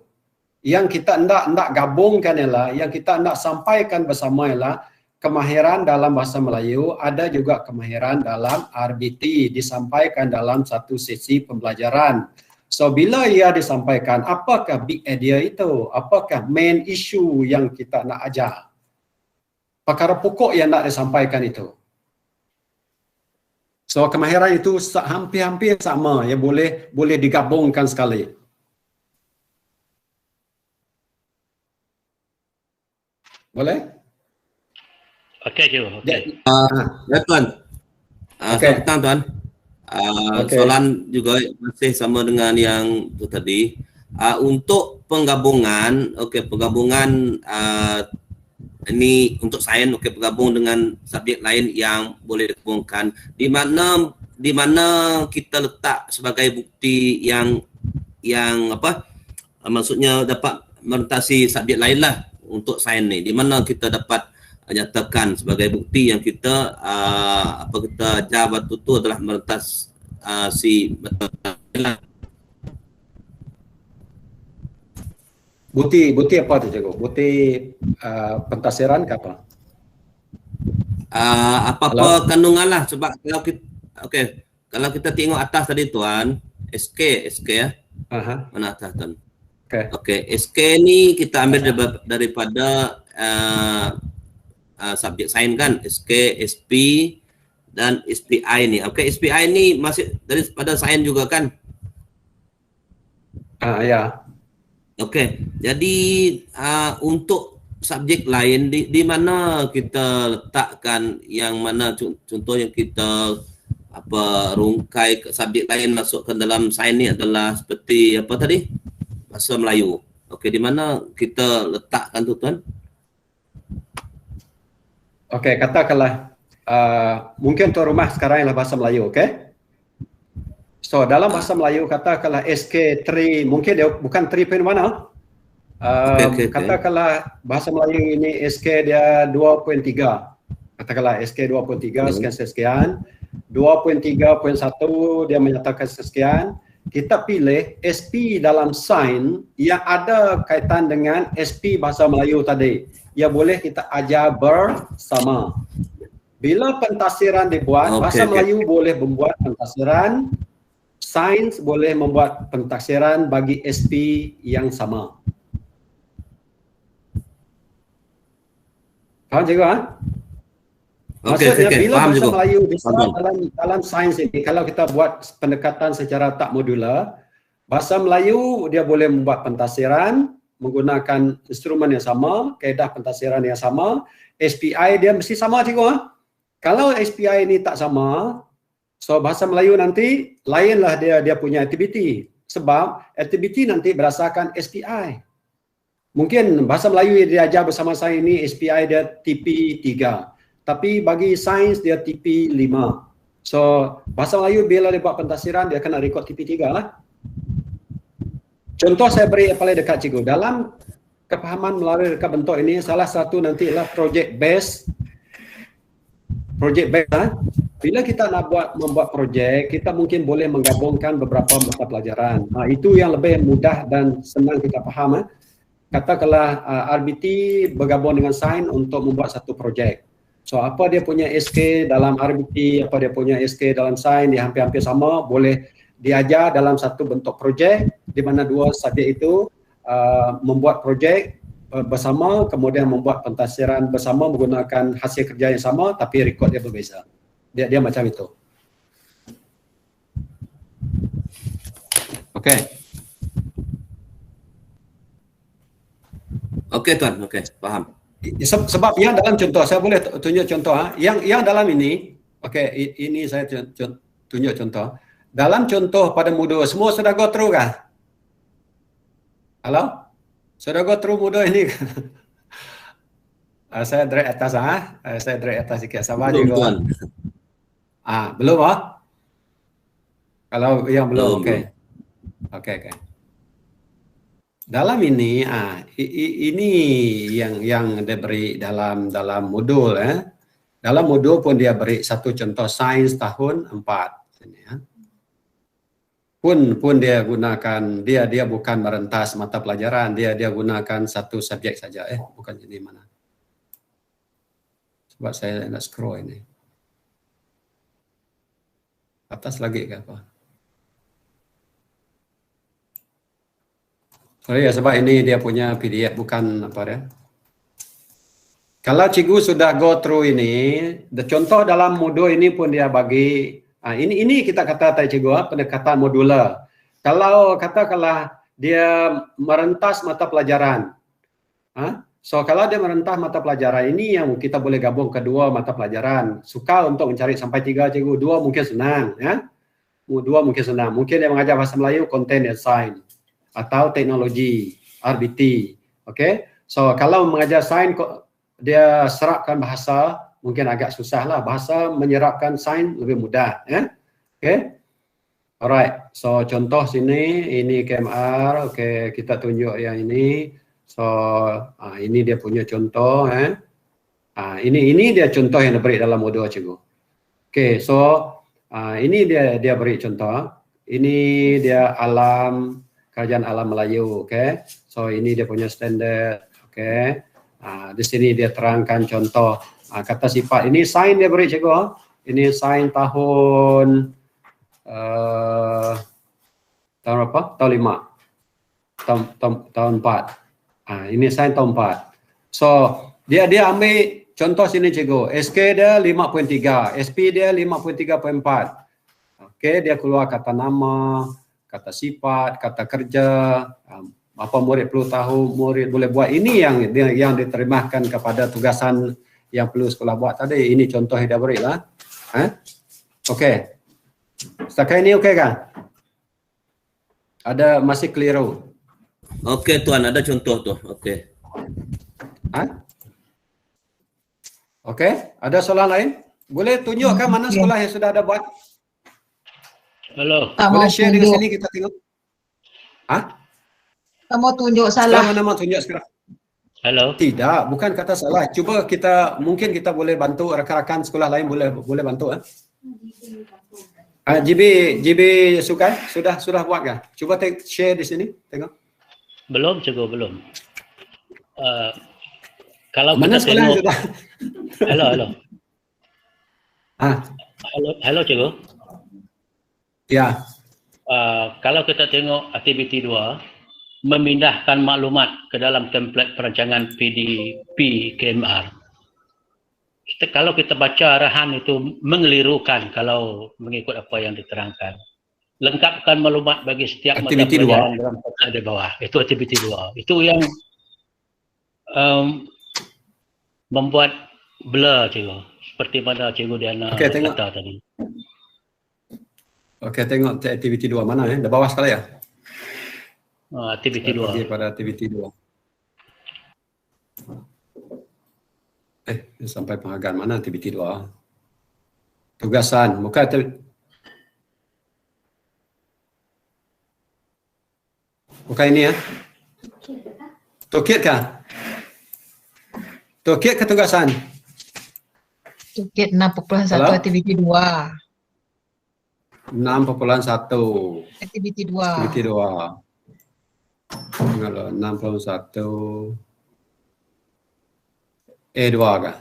Yang kita nak gabungkan ialah, yang kita nak sampaikan bersama ialah kemahiran dalam bahasa Melayu, ada juga kemahiran dalam RBT disampaikan dalam satu sesi pembelajaran. So bila ia disampaikan, apakah big idea itu? Apakah main issue yang kita nak ajar? Perkara pokok yang nak disampaikan itu. So kemahiran itu hampir-hampir sama, ya boleh digabungkan sekali. Boleh? Okey, cikgu. Okey. Ya, Tuan. Selamat petang, Tuan. Soalan juga masih sama dengan yang itu tadi. Untuk penggabungan, penggabungan ini untuk sains, bergabung dengan subjek lain yang boleh digabungkan. Di mana kita letak sebagai bukti yang maksudnya dapat merentasi subjek lain lah untuk sains ni. Di mana kita dapat nyatakan sebagai bukti yang kita kita ajar betul-betul adalah merentas si Bukti apa tu cikgu? Bukti pentafsiran ke apa? Apa-apa kandungan lah, sebab kalau kita tengok atas tadi Tuan, SK ya. Mana atas Tuan? SK ni kita ambil daripada subjek sains kan, SK, SP dan SPI ni. SPI ni masih daripada sains juga kan? Ya. Jadi untuk subjek lain di mana kita letakkan, yang mana contoh yang kita rungkai ke subjek lain masukkan dalam sains ni adalah seperti apa tadi? Bahasa Melayu. Di mana kita letakkan tu Tuan? Katakanlah mungkin tuan rumah sekarang ialah bahasa Melayu, So dalam bahasa Melayu katakanlah SK3, mungkin dia bukan 3 point mana. Katakanlah bahasa Melayu ini SK dia 2.3. Katakanlah SK 2.3 sekian. 2.3.1 dia menyatakan sekian. kita pilih SP dalam sains yang ada kaitan dengan SP bahasa Melayu tadi. Ya boleh kita ajar bersama. Bila pentafsiran dibuat, bahasa Melayu boleh membuat pentafsiran, sains boleh membuat pentafsiran bagi SP yang sama. Faham cikgu? Maksudnya bila faham, bahasa cikgu. Melayu bisa dalam sains ini, kalau kita buat pendekatan secara tak modular, bahasa Melayu dia boleh membuat pentafsiran menggunakan instrumen yang sama, kaedah pentafsiran yang sama, SPI dia mesti sama cikgu. Kalau SPI ini tak sama, so bahasa Melayu nanti lainlah dia punya aktiviti. Sebab aktiviti nanti berdasarkan SPI. Mungkin bahasa Melayu yang diajar bersama saya ini SPI dia TP 3. Tapi bagi sains dia TP 5. So bahasa Melayu bila dia buat pentafsiran dia kena rekod TP 3 lah. Contoh saya beri yang paling dekat cikgu. Dalam kepahaman melalui reka bentuk ini, salah satu nanti ialah project based. Bila kita nak membuat projek, kita mungkin boleh menggabungkan beberapa mata pelajaran. Itu yang lebih mudah dan senang kita faham. Katakanlah RBT bergabung dengan sains untuk membuat satu projek. So apa dia punya SK dalam RBT, apa dia punya SK dalam sains, dia hampir-hampir sama, boleh diajar dalam satu bentuk projek di mana dua subjek itu membuat projek bersama, kemudian membuat pentafsiran bersama menggunakan hasil kerja yang sama tapi rekod dia berbeza. Dia macam itu. Okey. Okey tuan, okey, faham. Sebab yang dalam contoh, saya boleh tunjuk contoh. Yang dalam ini, okey, ini saya tunjuk contoh. Dalam contoh pada modul, semua sudah go through kan? Halo? Sudah go through modul ini kan? Saya drag atas saya drag atas sikit. Sabar belum, juga. Tuan. Belum Kalau yang belum, okey. Okey. Dalam ini, ini yang dia beri dalam modul. Dalam modul pun dia beri satu contoh sains tahun 4. Ini, pun dia gunakan, dia bukan merentas mata pelajaran, dia gunakan satu subjek saja. Bukan ini mana. Sebab saya nak scroll ini. Atas lagi ke apa? Sorry ya, sebab ini dia punya PDF, bukan apa dia. Kalau cikgu sudah go through ini, contoh dalam modul ini pun dia bagi, ini kita kata tadi cikgu, pendekatan modular. Kalau katakanlah dia merentas mata pelajaran, so kalau dia merentas mata pelajaran ini yang kita boleh gabung kedua mata pelajaran. Suka untuk mencari sampai 3 cikgu, 2 mungkin senang, 2 mungkin senang. Mungkin dia mengajar bahasa Melayu, content and science atau teknologi, RBT. Okey. So kalau mengajar sains dia serapkan bahasa mungkin agak susah lah. Bahasa menyerapkan sains lebih mudah, Okey. Alright. So contoh sini ini KMR, okey, kita tunjuk yang ini. So ini dia punya contoh, ini dia contoh yang diberi dalam modul cikgu. Okey, so ini dia beri contoh. Ini dia Kerajaan Alam Melayu, okey. So ini dia punya standard, okey. Di sini dia terangkan contoh kata sifat. Ini sains dia beri cikgu. Ini sains tahun tahun apa? Tahun 5. Tahun 4. Ini sains tahun 4. So dia ambil contoh sini cikgu. SK dia 5.3, SP dia 5.3.4. Okey, dia keluar kata nama, kata sifat, kata kerja, apa murid perlu tahu, murid boleh buat. Ini yang diterjemahkan kepada tugasan yang perlu sekolah buat tadi. Ini contoh yang dia beri lah. Okey. Setakat ini okey kan? Ada masih keliru? Okey tuan, ada contoh tu. Okey. Okey, ada soalan lain? Boleh tunjukkan mana sekolah yang sudah ada buat? Halo. Boleh share di sini kita tengok. Kamu tunjuk salah. Mana mau tunjuk sekarang? Halo. Tidak, bukan kata salah. Cuba mungkin kita boleh bantu rakan-rakan sekolah lain boleh bantu. GB Sukan sudah buat kah? Cuba share di sini, tengok. Belum cikgu, belum. Kalau Mana kita sekolah tengok, sudah? halo. Ah, Halo cikgu. ya. Kalau kita tengok aktiviti 2, memindahkan maklumat ke dalam template perancangan PDP KMR. Kalau kita baca arahan itu mengelirukan kalau mengikut apa yang diterangkan. Lengkapkan maklumat bagi setiap mata Aktiviti pelajaran dalam kotak di bawah. Itu aktiviti 2. Itu yang membuat blur cikgu. Seperti mana cikgu Diana kata tadi. Okey, tengok aktiviti 2 mana di bawah sekali ya? Aktiviti 2. Pergi pada aktiviti 2. Sampai penghargaan mana aktiviti 2? Tugasan, bukan bukan ini ya? Toolkit kah? Toolkit ke tugasan? Toolkit 6.1 aktiviti 2. 6.1 Aktiviti 2. Aktiviti 2. Kalau 6.1 A2 kah?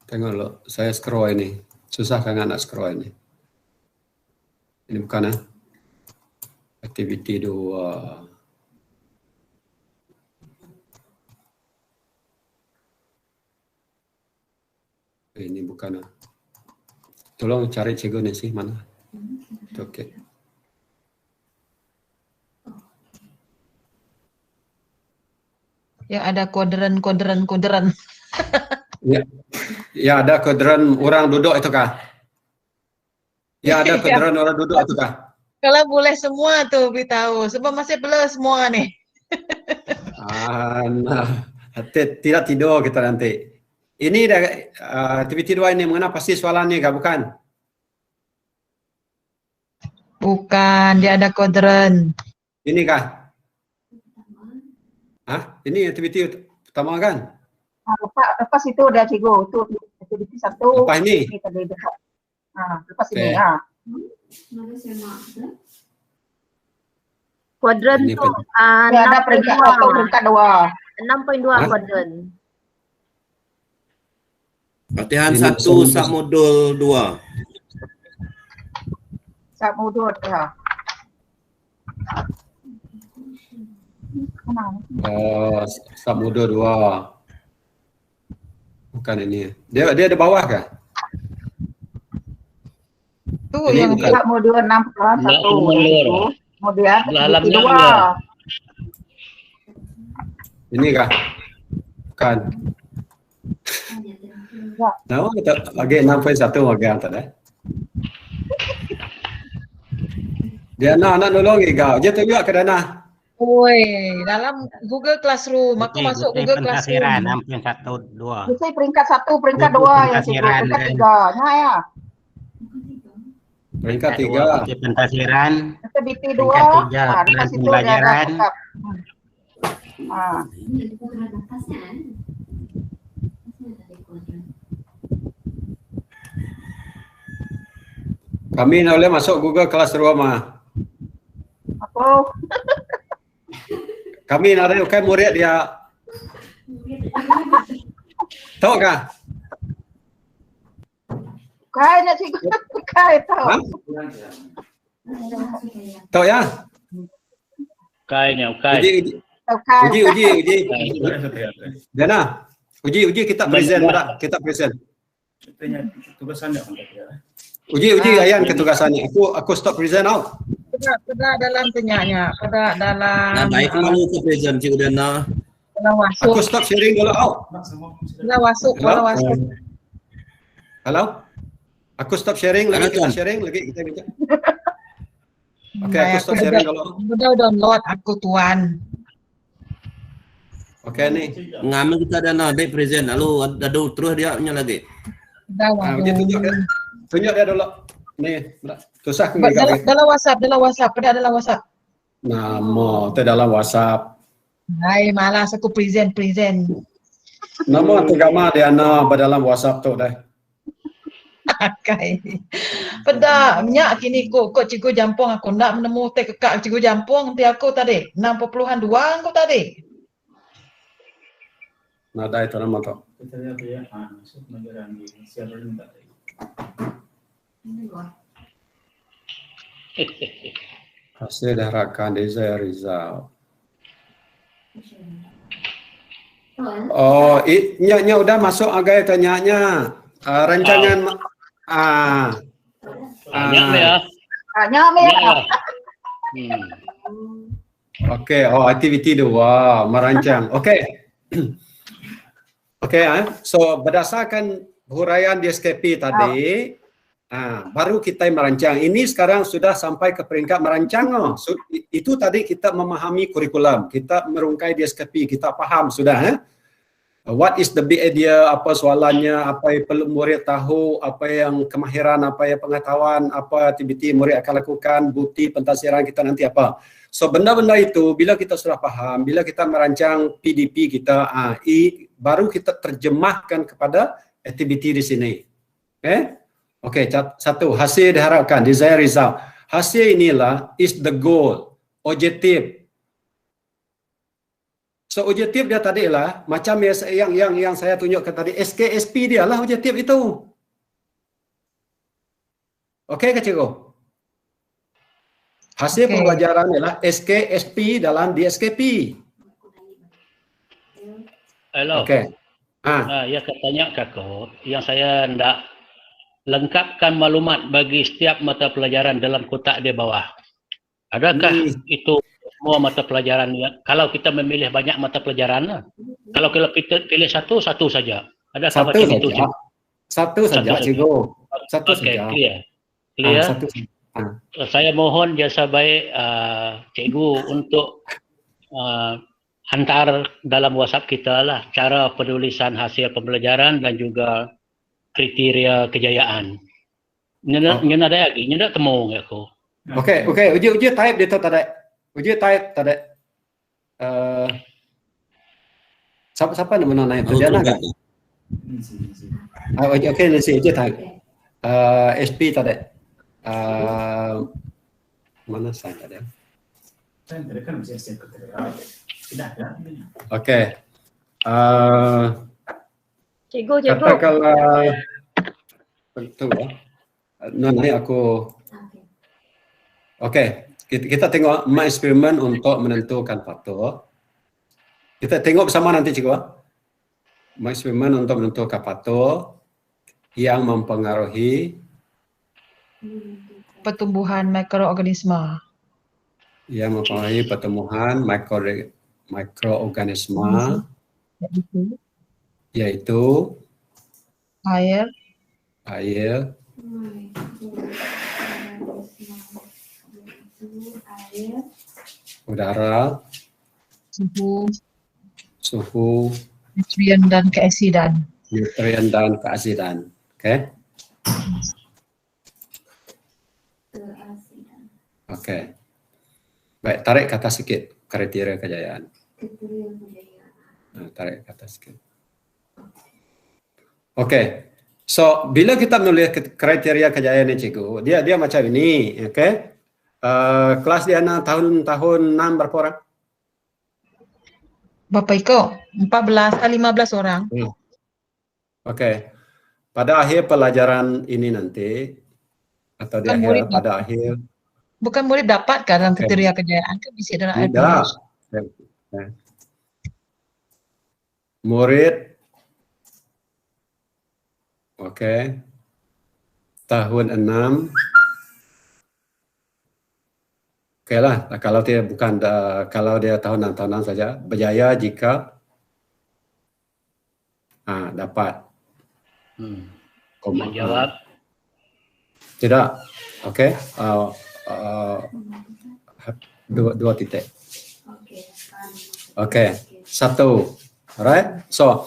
Tengok lo, saya scroll ini. Susah kan nak scroll ini. Ini bukan aktiviti 2. Ini bukan. Tolong cari cikgu ni sih mana. Okey. Ya ada kuadran. Ya ada kuadran orang duduk itu kah? Ya ada kuadran orang duduk itu kah? Kalau boleh semua tuh beritahu. Sebab masih blur semua nih. Nah, tidak tidur kita nanti. Ini aktiviti 2 ini mengenai pasti soalannya kah? Bukan? Bukan, dia ada kuadran. Ini kah? Ini aktiviti pertama kan? Lepas itu udah cikgu, itu aktiviti 1. Lepas ini? Lepas ini. Kuadran tu ada peringkat 1, peringkat 2. 6.2 kuadran. Latihan 1 submodul 2. Submodul ya. Submodul 2. Bukan ini. Dia ada bawah kah? Tu ini yang bukan. Submodul 6.1. Kemudian aktiviti 2. Ini kah? Bukan. Nama kita lagi 6.1 lagi antar Dia nak nolong kau. Dia tunjuk ke Dana. Oi, dalam Google Classroom. Aku masuk Google Classroom. 6.1.2. Itu peringkat 1, peringkat 2 yang cikgu. Peringkat 3. Nah ya. Peringkat 3. Pentasiran. Aktiviti 2. Peringkat 3 Lepas itu pembelajaran. Kami nak boleh masuk Google Classroom Apa? Kami nak ada murid dia. Tahu kah? Kayaknya cikgu. Kayak tahu. Tahu ya? Ukainya. Uji. Dana, uji kita present tak? Kita present. Uji Ayan ketugasannya. Aku stop present out. Pada dalam tenyanya, pada dalam Baik malu ke present cikgu Dana. dalam wasuk. Aku stop sharing dulu out. Dalam wasuk. Halo? Aku stop sharing lagi, kita sharing lagi kita bincang. Okey, aku stop sharing dulu. Udah download aku tuan. Okey ni. Ngamen kita Dana baik present lalu ada terus dia punya lagi. Udah Tunjuk dia dulu. Ni, susah ke dalam WhatsApp, pada dalam WhatsApp. Nama tu dalam WhatsApp. Hai, malas aku present. Nama tu gambar dia pada dalam WhatsApp tu dah. Pakai. Pedak, minyak kini kok cikgu jampung aku nak menemu tek kekak cikgu jampung ti aku tadi 60-an 2 aku tadi. Nada itu nama tu. Hasil diharapkan desired result. Oh, nya udah masuk agak tanya-nya. Rancangan Banyak ya. Okey, aktiviti 2 merancang. Okey. Okey, so berdasarkan huraian di SKP tadi, baru kita merancang. Ini sekarang sudah sampai ke peringkat merancang. So, itu tadi kita memahami kurikulum, kita merungkai di SKP, kita faham sudah. What is the big idea, apa soalannya, apa yang perlu murid tahu, apa yang kemahiran, apa yang pengetahuan, apa aktiviti murid akan lakukan, bukti pentafsiran kita nanti apa. So benda-benda itu bila kita sudah faham, bila kita merancang PDP kita, baru kita terjemahkan kepada aktiviti di sini. Okey, satu, hasil diharapkan, desired result. Hasil inilah is the goal, objektif. So objektif dia tadi lah macam yang saya tunjukkan tadi, SKSP dia lah objektif itu. Okey ke cikgu? Hasil pembelajaran ialah SKSP dalam DSKP. Hello. Okey. Ya katanya kakak, yang saya hendak lengkapkan maklumat bagi setiap mata pelajaran dalam kotak di bawah. Adakah itu semua mata pelajaran? Kalau kita memilih banyak mata pelajaran, kalau kita pilih satu saja. Adakah Satu macam itu? saja. Satu saja, cikgu. Satu saja. Clear. Satu. Saya mohon jasa baik cikgu untuk hantar dalam WhatsApp kita lah cara penulisan hasil pembelajaran dan juga kriteria kejayaan. Nyen ada lagi, nyen tak temu aku. Okey, uji type dia tu tadi. Uji type tadi. Siapa nama naik tu Diana kan? Okey, uji type. SP tadi. Mana saya tadi? Okey. Cikgu. Katakanlah betul. Nanti aku. Okey, kita tengok eksperimen untuk menentukan faktor. Kita tengok bersama nanti cikgu. Eksperimen untuk menentukan faktor yang mempengaruhi Pertumbuhan mikroorganisma. Yang mempengaruhi pertumbuhan mikroorganisma yaitu Air, udara, suhu, nutrien dan keasidan. Okey. Okey. Baik, tarik kata sikit kriteria kejayaan. Tarik kata sikit. Okey. So, bila kita menulis kriteria kejayaan ni cikgu, dia macam ini, okey. Kelas dia tahun 6 berapa orang? Berapa ikut? 14 atau 15 orang. Okey. Pada akhir pelajaran ini nanti atau di akhir pada akhir bukan murid dapat dalam kriteria kejayaan kan bisa dalam tidak. Murid tahun 6 okeylah, kalau dia bukan kalau dia tahunan saja berjaya jika dapat menjawab tidak. Okey. Dua titik. Okey. Satu. Alright. So,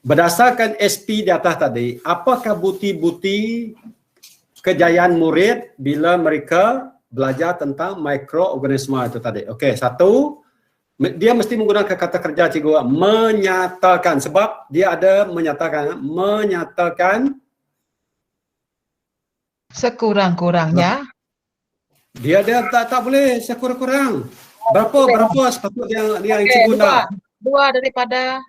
berdasarkan SP di atas tadi, apakah bukti-bukti kejayaan murid bila mereka belajar tentang mikroorganisma itu tadi? Okey, satu, dia mesti menggunakan kata kerja cikgu, menyatakan, sebab dia ada menyatakan Sekurang-kurangnya. Dia tak boleh sekurang-kurang. Berapa sepatutnya yang cikgu nak? Dua daripada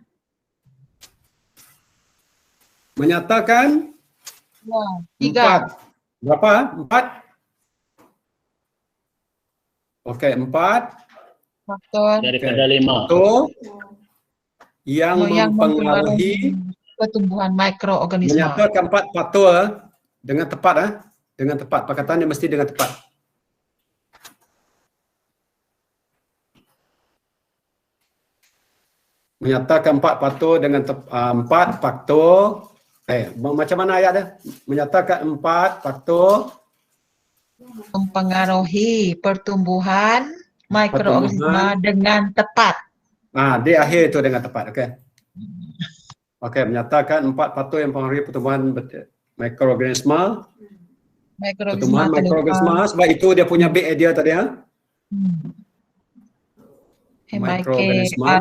Menyatakan tiga. Berapa? 4? Okey, 4. Faktor Daripada 5. Faktor yang mempengaruhi pertumbuhan mikroorganisme. Menyatakan 4 faktor dengan tepat. Dengan tepat. Perkataannya mesti dengan tepat. Menyatakan 4 faktor dengan 4 faktor. Macam mana ayat dia? Menyatakan 4 faktor mempengaruhi pertumbuhan mikroorganisme dengan tepat. Di akhir itu dengan tepat. Okey, menyatakan 4 faktor yang mempengaruhi pertumbuhan mikroorganisme. Pertumbuhan mikroorganisme, sebab itu dia punya big idea tadi mikroorganisme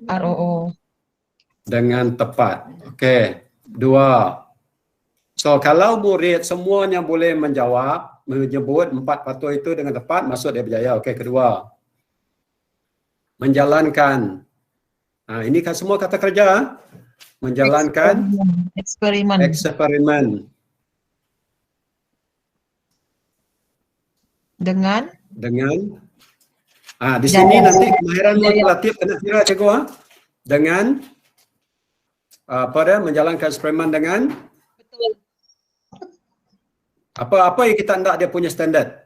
ROO dengan tepat. Okey, 2. So kalau murid semuanya boleh menyebut 4 faktor itu dengan tepat, maksud dia berjaya. Okey, kedua. Menjalankan. Ini kan semua kata kerja. Menjalankan eksperimen. Dengan di sini nanti kemahiran manipulatif kena kira cikgu dengan menjalankan eksperimen dengan betul. Apa yang kita nak dia punya standard?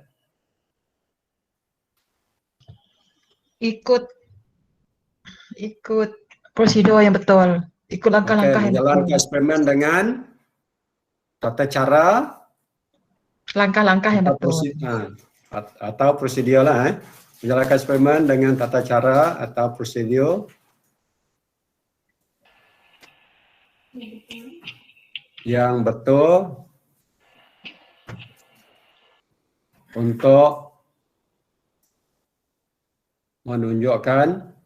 Ikut prosedur yang betul. Ikut langkah-langkah yang betul. Menjalankan eksperimen dengan tata cara, langkah-langkah yang betul. Atau prosedur lah. Menjalankan eksperimen dengan tata cara atau prosedur yang betul untuk menunjukkan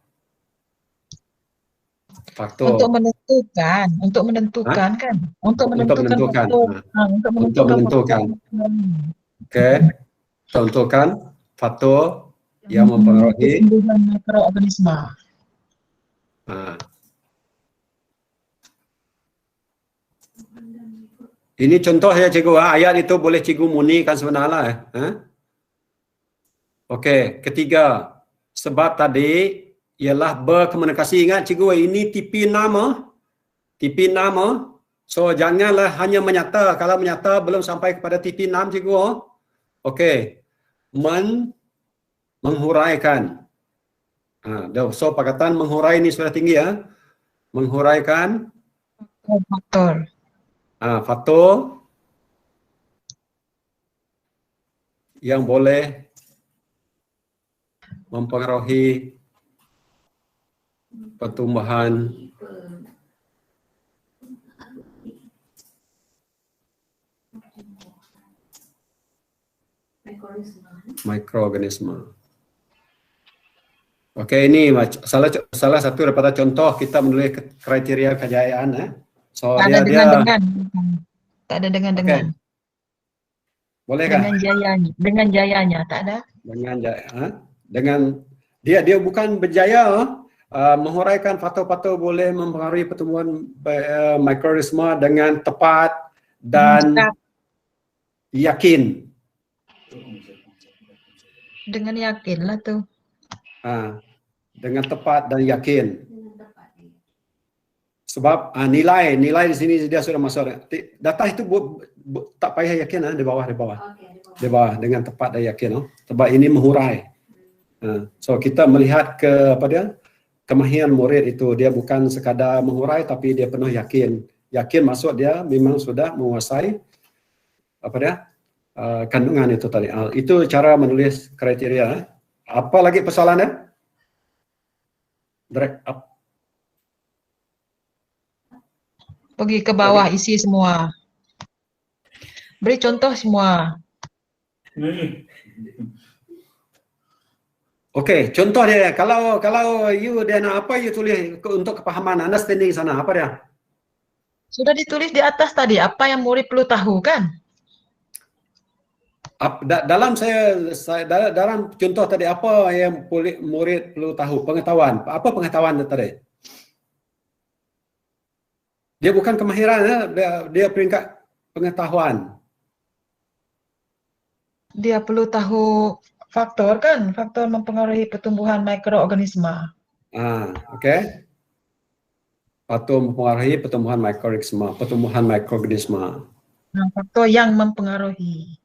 faktor. Untuk menentukan kan? Untuk menentukan. Okey. Tentukan faktor yang mempengaruhi pertumbuhan mikroorganisme. Ini contoh ya cikgu. Ayat itu boleh cikgu munikan sebenarnya. Okey, ketiga. Sebab tadi ialah berkomunikasi. Ingat cikgu, ini TP6. TP6. So janganlah hanya menyata. Kalau menyata belum sampai kepada TP6 cikgu. Okey. Menghuraikan. So perkataan menghurai ini sudah tinggi ya. Menghuraikan faktor. Faktor yang boleh mempengaruhi pertumbuhan mikroorganisme. Okey, ini salah satu daripada contoh kita menulis kriteria kejayaan. So tak ada dengan. Tak ada dengan. Boleh kan? Dengan jayanya tak ada. Dengan dia bukan berjaya menghuraikan faktor-faktor boleh mempengaruhi pertumbuhan mikroorganisme dengan tepat dan yakin. Dengan yakin lah tu. Dengan tepat dan yakin. Sebab nilai di sini dia sudah masuk. Data itu tak payah yakin di bawah. Di bawah dengan tepat dan yakin. Sebab ini menghurai. So kita melihat kemahiran murid itu, dia bukan sekadar menghurai tapi dia penuh yakin. Yakin maksud dia memang sudah menguasai kandungan itu tadi. Itu cara menulis kriteria. Apa lagi persoalannya? Drag up. Pergi ke bawah, isi semua. Beri contoh semua. Okey, contoh dia. Kalau you dia nak apa, you tulis untuk kepahaman, understanding sana. Apa dia? Sudah ditulis di atas tadi, apa yang murid perlu tahu kan? dalam dalam contoh tadi apa yang murid perlu tahu? Pengetahuan. Apa pengetahuan tadi? Dia bukan kemahiran ya, dia peringkat pengetahuan. Dia perlu tahu faktor kan, faktor mempengaruhi pertumbuhan mikroorganisma. Okey. Faktor mempengaruhi pertumbuhan mikroorganisma. Faktor yang mempengaruhi.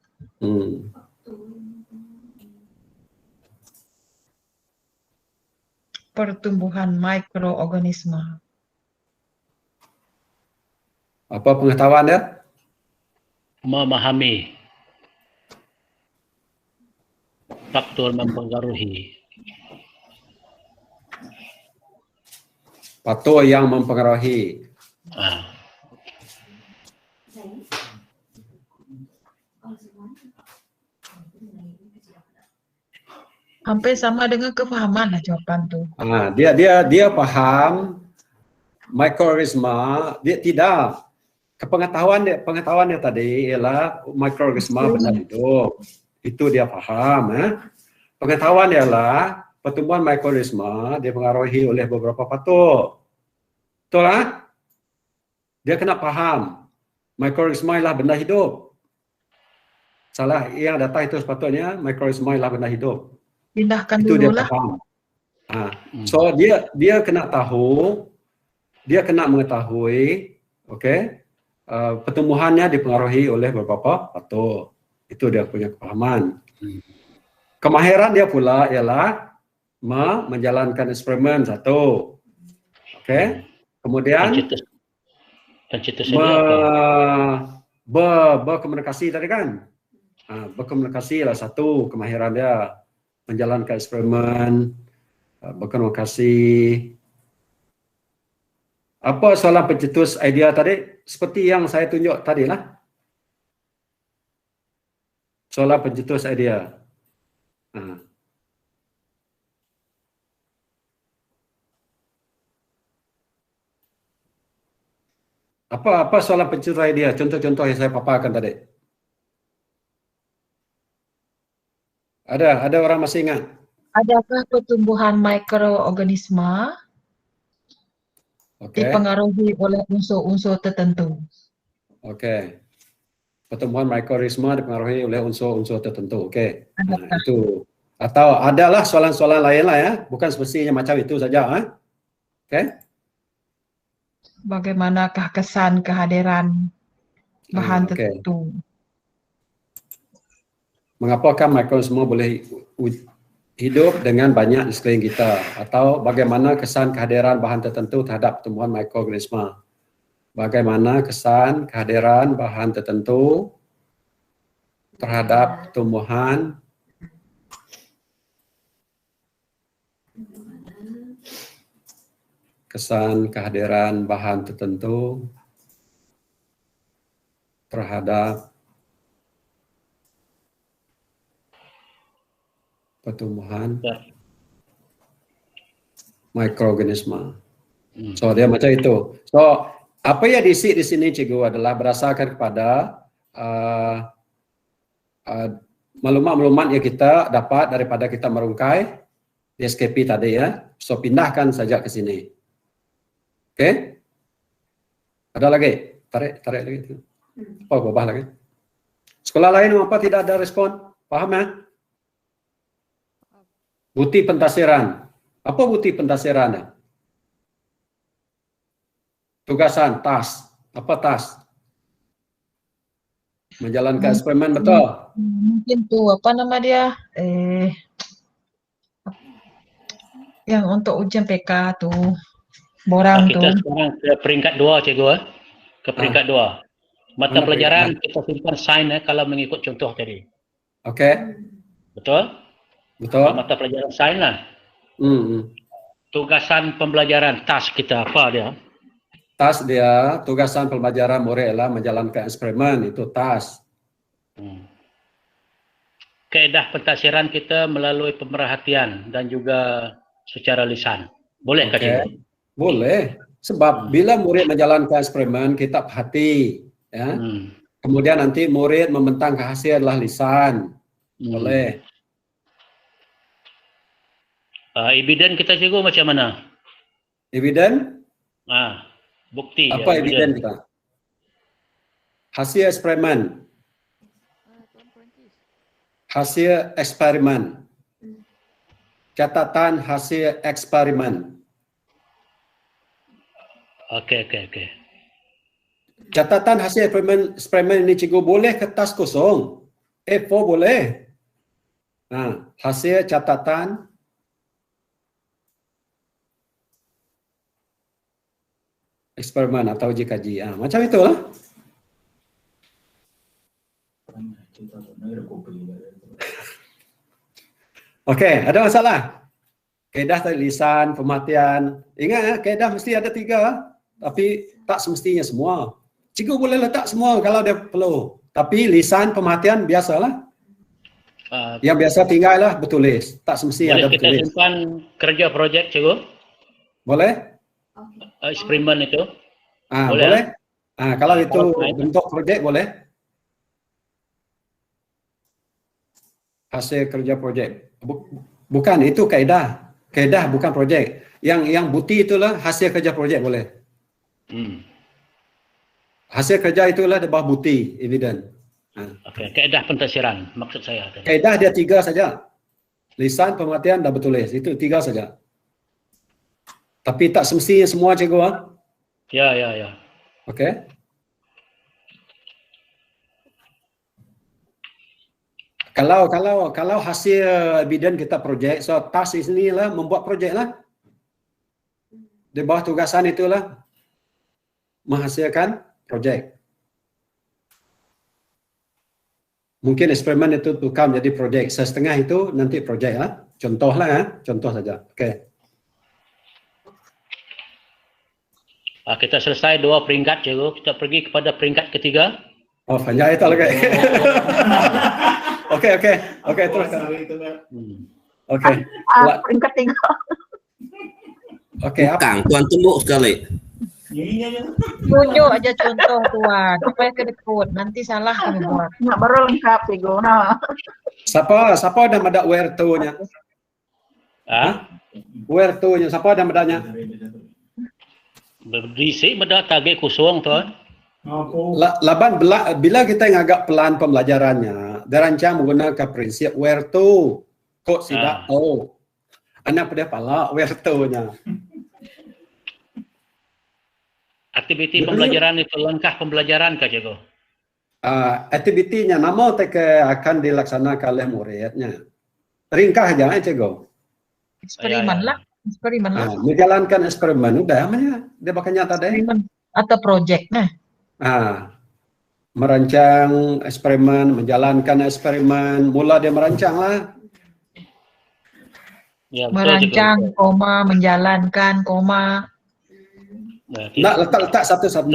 Pertumbuhan mikroorganisma. Apa pengetahuan dia? Memahami faktor mempengaruhi. Faktor yang mempengaruhi. Hampir sama dengan kefahaman lah jawapan tu. Dia faham mikroorganisma, dia tidak. Pengetahuan dia tadi ialah mikroorganisma benda hidup. Itu dia faham. Pengetahuan dia ialah pertumbuhan mikroorganisma dipengaruhi oleh beberapa faktor. Betul lah? Dia kena faham mikroorganisma ialah benda hidup. Salah yang datang itu sepatutnya mikroorganisma ialah benda hidup. Pindahkan itu dulu dia lah. faham. So dia kena tahu, dia kena mengetahui, okey, pertumbuhannya dipengaruhi oleh beberapa faktor. Itu dia punya kefahaman. Kemahiran dia pula ialah menjalankan eksperimen satu. Okey. Kemudian berkomunikasi tadi kan. Berkomunikasi lah satu kemahiran dia. Menjalankan eksperimen, berkomunikasi. Apa soalan pencetus idea tadi? Seperti yang saya tunjuk tadi lah. Soalan pencetus idea. Apa soalan pencetus idea? Contoh-contoh yang saya paparkan tadi. Ada orang masih ingat? Adakah pertumbuhan mikroorganisma dipengaruhi oleh unsur-unsur tertentu? Okey. Pertumbuhan mikroorganisma dipengaruhi oleh unsur-unsur tertentu. Okey. Itu. Atau adalah soalan-soalan lain lah ya. Bukan semestinya macam itu saja. Okey. Bagaimanakah kesan kehadiran bahan tertentu? Mengapakah mikroorganisma boleh hidup dengan banyak di sekeliling kita? Atau bagaimana kesan kehadiran bahan tertentu terhadap pertumbuhan mikroorganisma? Bagaimana kesan kehadiran bahan tertentu terhadap pertumbuhan terhadap pertumbuhan mikroorganisma. So dia macam itu. So apa yang diisi di sini cikgu adalah berdasarkan kepada maklumat-maklumat yang kita dapat daripada kita merungkai di SKP tadi ya. So pindahkan saja ke sini. Okey? Ada lagi? Tarik lagi. Apa ubah lagi? Sekolah lain apa tidak ada respon? Faham ya? Bukti pentafsiran. Apa bukti pentafsiran? Tugasan, task. Apa task? Menjalankan eksperimen, betul? Mungkin tu apa nama dia? Yang untuk ujian PK tu. Borang tu. Kita sekarang ke peringkat 2 cikgu. Ke peringkat 2. Mata pelajaran kita simpan sign kalau mengikut contoh tadi. Okey. Betul? Betul. Mata pelajaran sign lah. Tugasan pembelajaran, task kita apa dia? Task dia, tugasan pembelajaran murid adalah menjalankan eksperimen, itu task. Kaedah pentafsiran kita melalui pemerhatian dan juga secara lisan. Bolehkah cikgu? Boleh. Sebab bila murid menjalankan eksperimen, kita perhati. Ya. Kemudian nanti murid membentangkan hasil adalah lisan. Boleh. Evidence kita cikgu macam mana? Evidence? Bukti. Apa evidence kita? Hasil eksperimen. Hasil eksperimen. Catatan hasil eksperimen. Okey. Catatan hasil eksperimen ini cikgu boleh kertas kosong. A4 boleh. Hasil catatan eksperimen atau uji kaji. Macam itulah. Okey, ada masalah? Kaedah tadi lisan, pemerhatian. Ingat ya, kaedah mesti ada 3. Tapi tak semestinya semua. Cikgu boleh letak semua kalau dia perlu. Tapi lisan, pemerhatian biasalah. Yang biasa tinggal lah bertulis. Tak semesti ada bertulis. Boleh kita simpan kerja projek cikgu? Boleh? Eksperimen itu? Boleh. Kalau itu bentuk projek boleh. Hasil kerja projek. Bukan, itu kaedah. Kaedah bukan projek. Yang bukti itulah hasil kerja projek boleh. Hasil kerja itulah di bawah bukti, evidence. Okey, kaedah pentafsiran maksud saya. Kaedah dia 3 saja. Lisan, pemerhatian dan bertulis. Itu 3 saja. Tapi tak semestinya semua cikgu. Ya. Okey. Kalau hasil evidence kita projek, so task inilah membuat projek lah. Di bawah tugasan itulah menghasilkan projek. Mungkin eksperimen itu tukar menjadi projek. Setengah itu nanti projek lah. Contoh lah contoh saja. Okey. Kita selesai 2 peringkat cikgu. Kita pergi kepada peringkat ketiga. Oh, panjang itu lagi. Okey, teruskan. Okey. Peringkat 3. Okey, Kang, tuan tembuk sekali. Tunjuk aja contoh tuan, supaya kedekut. Nanti salah kami buat. Nak baru lengkap cikgu. Siapa ada medak where to-nya? Where to-nya, siapa ada medaknya? Berdisi medak target kosong tuan. Laban bila kita ngagak pelan pembelajarannya, dirancang menggunakan prinsip where to. Kok tidak tahu. Anak pada pala where to-nya. Aktiviti pembelajaran itu langkah pembelajaran kah cikgu? Aktivitinya nama akan dilaksanakan oleh muridnya. Ringkas aja cikgu. Eksperimen lah. Menjalankan eksperimen udah namanya. Dia bakal nyata deh. Atau projek nah. Merancang eksperimen, menjalankan eksperimen, mula dia merancang lah. Ya, merancang, koma, menjalankan, koma. Nak letak satu-satu.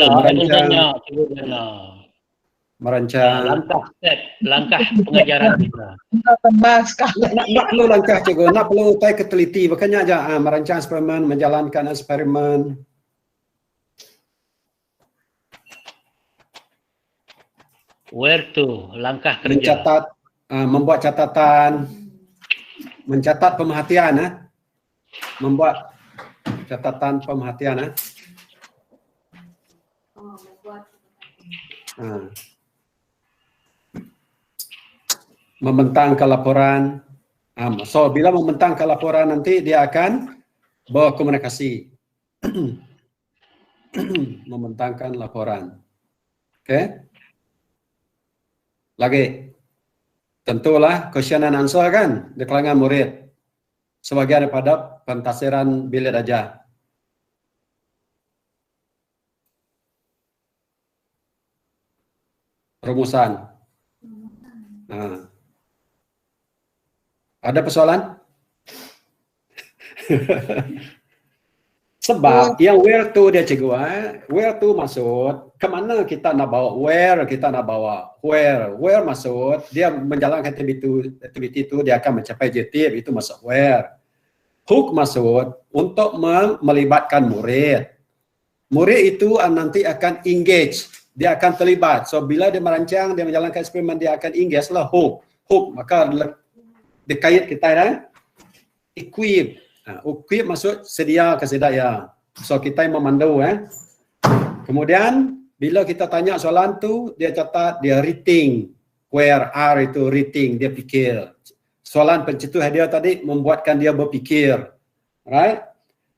Merancang. Langkah pengajaran kita. Nak perlu langkah cikgu, nak perlu tay keteliti, makanya aja merancang eksperimen, menjalankan eksperimen. Where to, langkah kerja. Mencatat, membuat catatan, mencatat pemerhatian, membuat catatan pemerhatian. Membentangkan laporan. So bila membentangkan laporan nanti dia akan berkomunikasi. Membentangkan laporan. Okey. Lagi, tentulah question and answer kan di kalangan murid sebagian daripada pentafsiran bilik ajar. Rumusan. Ada persoalan? Sebab yang where to dia cikgu, where to maksud ke mana kita nak bawa, where kita nak bawa, where maksud dia menjalankan aktiviti itu dia akan mencapai objektif, itu maksud where. Hook maksud untuk melibatkan murid. Murid itu nanti akan engage dia akan terlibat. So bila dia merancang, dia menjalankan eksperimen, dia akan engage lah hook, maka dikait kita kan equip. Equip maksud sedia kesedia. So kita yang memandu Kemudian bila kita tanya soalan tu, dia catat, dia rating. Where R itu rating, dia fikir. Soalan pencetus dia tadi membuatkan dia berfikir. Right?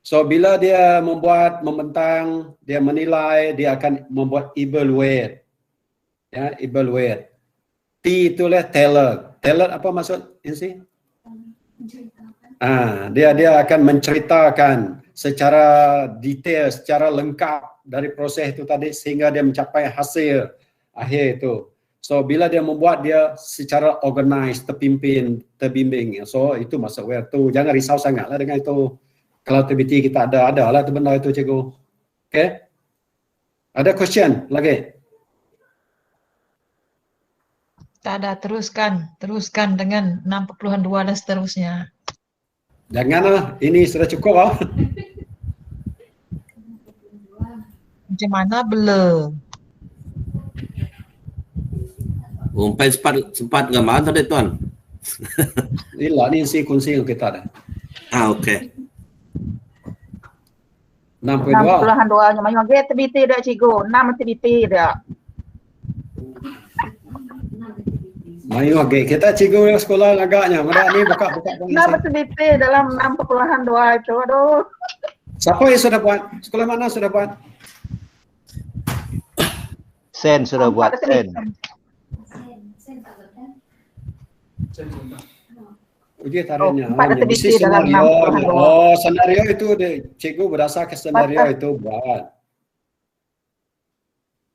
So bila dia membuat, membentang, dia menilai, dia akan membuat evaluate. Ya, evaluate. T itulah teller. Teller apa maksud ini? Dia akan menceritakan secara detail, secara lengkap dari proses itu tadi sehingga dia mencapai hasil akhir itu. So bila dia membuat, dia secara organized, terpimpin, terbimbing. So itu masuk where tu. Jangan risau sangatlah dengan itu. Kalau aktiviti kita ada lah tu benda itu cikgu. Okay? Ada question lagi? Tak ada, teruskan dengan 6.2 dan seterusnya. Janganlah, ini sudah cukup lah. Macam mana belum? Umpai sempat gambar tadi tuan. Inilah ni si kunci yang kita ada. Okey. 6.2. 6.2 nya macam aktiviti dah cikgu. 6 aktiviti dah. Mayu agak kita cikgu sekolah agaknya. Mudah ni buka. 6 aktiviti dalam 6.2 itu. Aduh. Siapa yang sudah buat? Sekolah mana sudah buat? Sen sudah buat Sen. Dia taruhnya. Aktiviti dalam senario. Senario itu cikgu berdasarkan senario itu buat.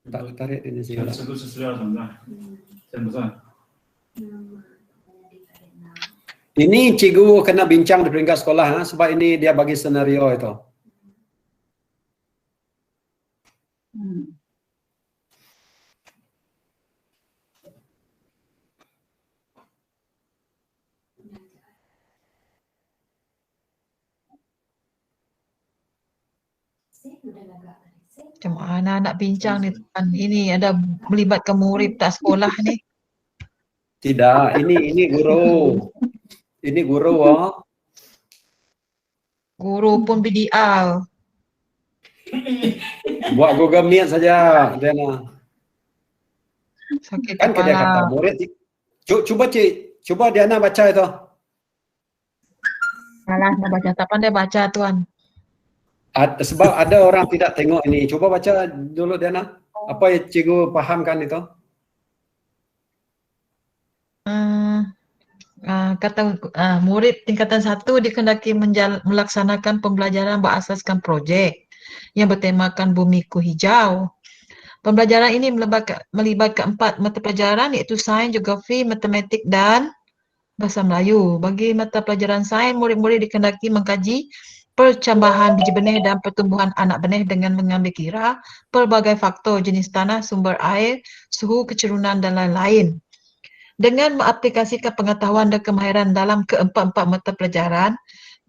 Tak tarik ini sih. Ini cikgu kena bincang di peringkat sekolah sebab ini dia bagi senario itu. Macam mana nak bincang ni tuan? Ini ada melibatkan murid tak sekolah ni. Tidak, ini guru. Ini guru Guru pun BDR. Buat Google Meet saja dia nak. Sakit Kan dia kata kepala. murid cuba Diana baca itu. Malah nak baca, tak pandai baca tuan. Sebab ada orang tidak tengok ini. Cuba baca dulu Diana. Apa yang cikgu fahamkan itu? Murid tingkatan 1 dikendaki melaksanakan pembelajaran berasaskan projek yang bertemakan Bumiku Hijau. Pembelajaran ini melibatkan 4 mata pelajaran iaitu sains, geografi, matematik dan bahasa Melayu. Bagi mata pelajaran sains, murid-murid dikendaki mengkaji percambahan biji benih dan pertumbuhan anak benih dengan mengambil kira pelbagai faktor jenis tanah, sumber air, suhu, kecerunan dan lain-lain. Dengan mengaplikasikan pengetahuan dan kemahiran dalam keempat-empat mata pelajaran,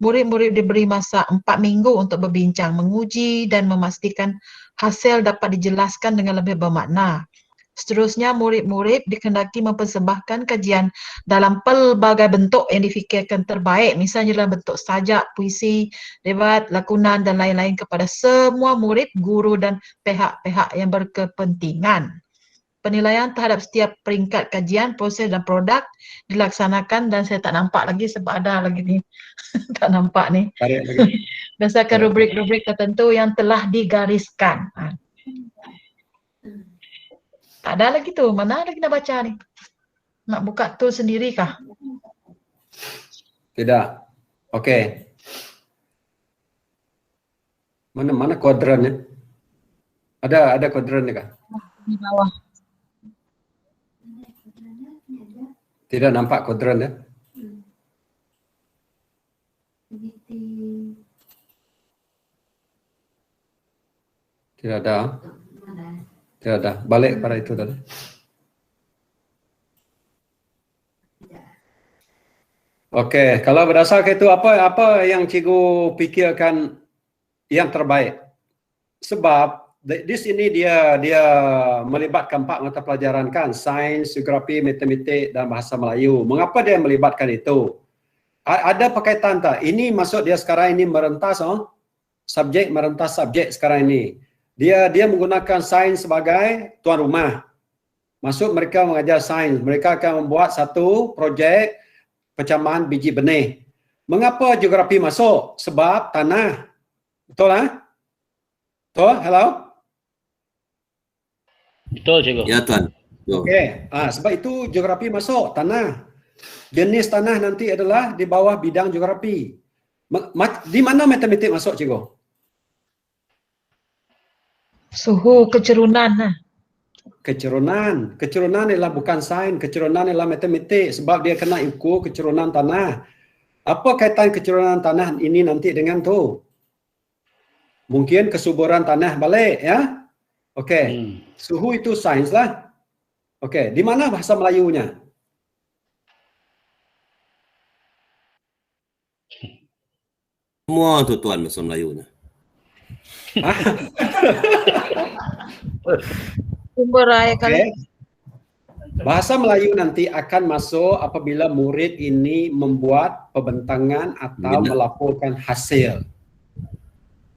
murid-murid diberi masa 4 minggu untuk berbincang, menguji dan memastikan hasil dapat dijelaskan dengan lebih bermakna. Seterusnya, murid-murid dikendaki mempersembahkan kajian dalam pelbagai bentuk yang difikirkan terbaik, misalnya dalam bentuk sajak, puisi, debat, lakonan dan lain-lain kepada semua murid, guru dan pihak-pihak yang berkepentingan. Penilaian terhadap setiap peringkat kajian, proses dan produk dilaksanakan dan saya tak nampak lagi sebab ada lagi ni. Tak nampak ni. Berdasarkan rubrik-rubrik tertentu yang telah digariskan. Tak ada lagi tu. Mana lagi nak baca ni? Nak buka tu sendiri kah? Tidak. Okey. Mana kuadrannya? Ada kuadrannya kah? Di bawah. Tidak nampak kuadran ya? Tidak ada. Tidak ada. Balik pada itu tadi. Okey, kalau berdasarkan itu apa yang cikgu fikirkan yang terbaik? Sebab di sini dia melibatkan 4 mata pelajaran kan, sains, geografi, matematik dan bahasa Melayu. Mengapa dia melibatkan itu? Ada berkaitan tak? Ini maksud dia sekarang ini merentas subjek sekarang ini. Dia menggunakan sains sebagai tuan rumah. Maksud mereka mengajar sains, mereka akan membuat satu projek pencamaan biji benih. Mengapa geografi masuk? Sebab tanah. Betul lah? Betul? Hello? Betul, Cikgu. Ya, Tuan. Okey. Sebab itu geografi masuk, tanah. Jenis tanah nanti adalah di bawah bidang geografi. Di mana matematik masuk, Cikgu? Suhu kecerunan lah. Kecerunan ialah bukan sains, kecerunan ialah matematik sebab dia kena ukur kecerunan tanah. Apa kaitan kecerunan tanah ini nanti dengan tu? Mungkin kesuburan tanah balik ya. Okey. Suhu itu sains lah. Okey, di mana bahasa Melayunya? Semua tu Tuan bahasa Melayunya. Sumber air kali. Bahasa Melayu nanti akan masuk apabila murid ini membuat pembentangan atau melaporkan hasil.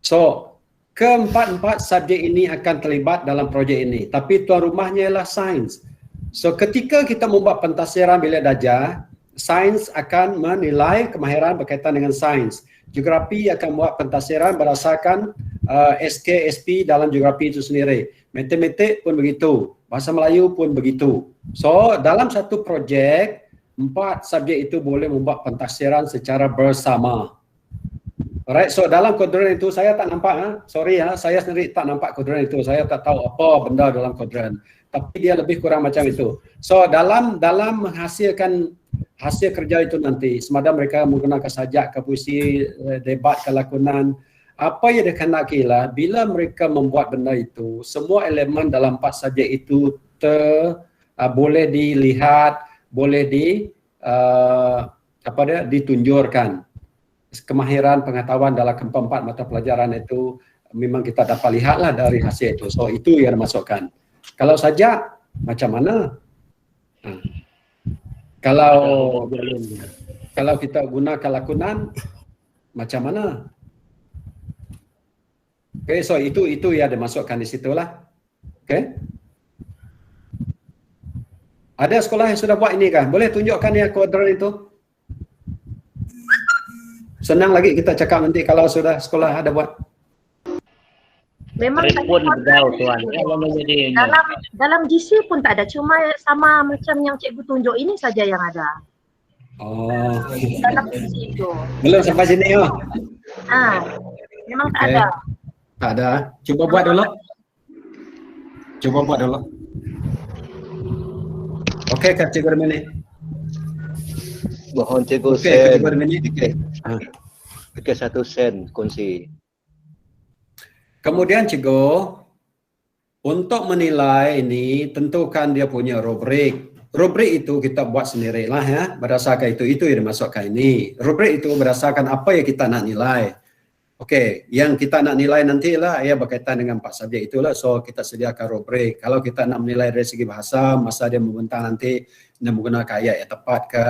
So, keempat-empat subjek ini akan terlibat dalam projek ini. Tapi tuan rumahnya ialah sains. So, ketika kita membuat pentafsiran bilik darjah, sains akan menilai kemahiran berkaitan dengan sains. Geografi akan buat pentafsiran berdasarkan SK, SP dalam geografi itu sendiri. Matematik pun begitu. Bahasa Melayu pun begitu. So, dalam satu projek, 4 subjek itu boleh membuat pentafsiran secara bersama. Alright, so dalam kuadran itu saya tak nampak, sorry saya sendiri tak nampak kuadran itu. Saya tak tahu apa benda dalam kuadran. Tapi dia lebih kurang macam itu. So, dalam menghasilkan hasil kerja itu nanti, semada mereka menggunakan sajak ke puisi, debat ke lakonan, apa yang dikehendaki lah, bila mereka membuat benda itu, semua elemen dalam 4 subjek itu boleh dilihat, boleh ditunjurkan. Kemahiran pengetahuan dalam keempat mata pelajaran itu memang kita dapat lihatlah dari hasil itu. So, itu yang dimasukkan. Kalau sajak, macam mana? Kalau kita gunakan lakonan, macam mana? Okay, so itu yang dimasukkan di situlah. Okay. Ada sekolah yang sudah buat ini kan? Boleh tunjukkan ya kuadran itu? Senang lagi kita cakap nanti kalau sudah sekolah ada buat. Memang tak Respon ada berdau Tuan. Kalau menjadi dalam GC pun tak ada, cuma sama macam yang cikgu tunjuk ini saja yang ada. Oh. Dalam GC itu. Belum sampai sini oh. Memang tak ada. Tak ada. Cuba buat dulu. Okey, Kak Cikgu Remini. Mohon Cikgu Okey, sen. Cikgu Remini. Okey, 1 sen kongsi. Kemudian Cikgu, untuk menilai ini tentukan dia punya rubrik. Rubrik itu kita buat sendirilah ya, berdasarkan itu yang dimasukkan ini. Rubrik itu berdasarkan apa yang kita nak nilai. Okey, yang kita nak nilai nantilah ia berkaitan dengan 4 subjek itulah. So kita sediakan rubrik. Kalau kita nak menilai dari segi bahasa, masa dia membentang nanti dia menggunakan ayat yang tepat ke,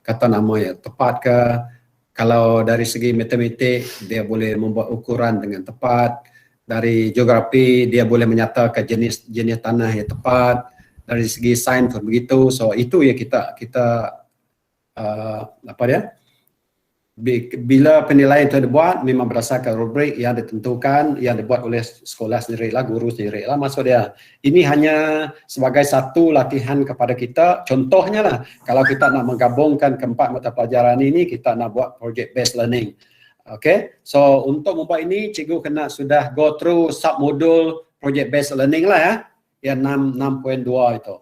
kata nama yang tepat ke. Kalau dari segi matematik, dia boleh membuat ukuran dengan tepat. Dari geografi, dia boleh menyatakan jenis tanah yang tepat. Dari segi sains pun begitu. So itu yang kita bila penilaian itu dibuat, memang berdasarkan rubrik yang ditentukan, yang dibuat oleh sekolah sendirilah, guru sendirilah. Maksud dia, ini hanya sebagai satu latihan kepada kita. Contohnya lah, kalau kita nak menggabungkan keempat mata pelajaran ini, kita nak buat project based learning. Okay, so untuk membuat ini, cikgu kena sudah go through sub-modul project based learning lah ya. Yang 6.2 itu.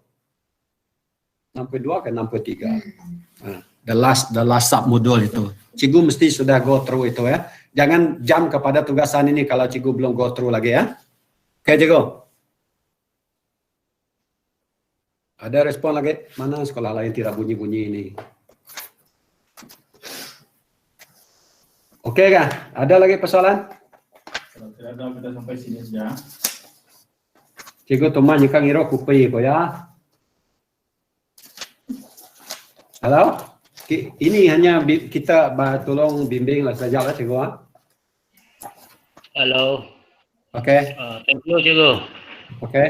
6.2 ke 6.3? The last sub-modul itu. Cikgu mesti sudah go through itu ya. Jangan jam kepada tugasan ini kalau cikgu belum go through lagi ya. Oke cikgu. Ada respon lagi? Mana sekolah lain tidak bunyi-bunyi ini? Oke kah? Ada lagi persoalan? Kalau tidak ada kita sampai sini saja. Cikgu Tuma nyekang iro kupi ko ya. Halo? Ini hanya kita tolong bimbing lah saja lah cikgu. Halo. Okey. Thank you cikgu. Okey.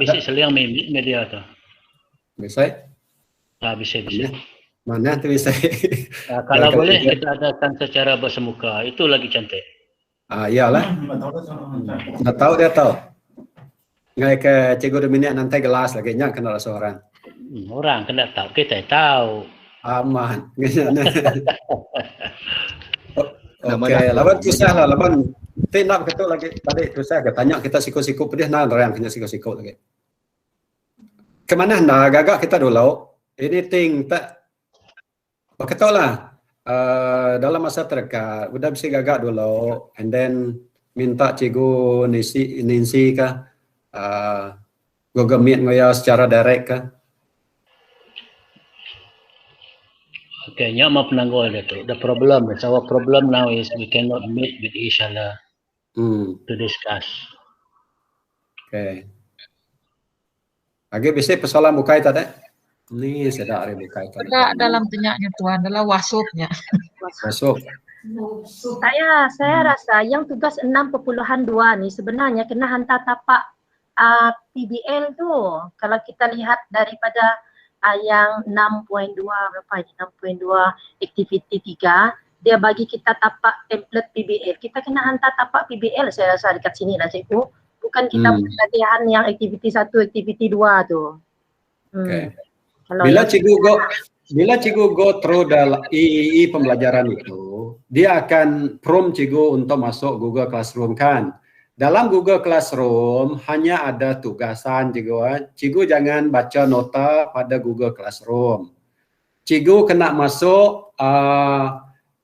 Bisa seliang media tu. Bisa? Bisa. Mana tu bisa? Kalau boleh kita adakan secara bersemuka, itu lagi cantik. Iyalah. Dah tahu dia tahu. Ngai ke cikgu Dominic nanti gelas lagi nyak kena seorang. Orang kena tahu, kita tahu. Aman. Okey, lawan susah lah, lawan tindak ketuk lagi tadi susah ke tanya kita siku-siku pedih nah orang kena siku-siku lagi. Kemana dah gagak kita dulu? Anything tak ketoklah. Dalam masa terdekat udah bisa gagak dulu and then minta cikgu Ninsi kah Google Meet ngoya secara direct kah? Okay, nya mau penanggul dia tu. The problem, our problem now is we cannot meet with each other to discuss. Okay. Lagi bisa persoalan bukai tadi? Ni sedar hari bukai tadi. Tidak dalam tenyaknya Tuan, adalah wasupnya. Wasup. Saya rasa yang tugas 6.2 ni sebenarnya kena hantar tapak PBL tu. Kalau kita lihat daripada yang 6.2 berapa ini? 6.2 aktiviti 3, dia bagi kita tapak template PBL. Kita kena hantar tapak PBL saya rasa dekat sini lah cikgu. Bukan kita latihan yang aktiviti 1, aktiviti 2 tu. Okay. Bila cikgu go through dalam III pembelajaran itu, dia akan prompt cikgu untuk masuk Google Classroom kan. Dalam Google Classroom hanya ada tugasan cikgu. Cikgu jangan baca nota pada Google Classroom. Cikgu kena masuk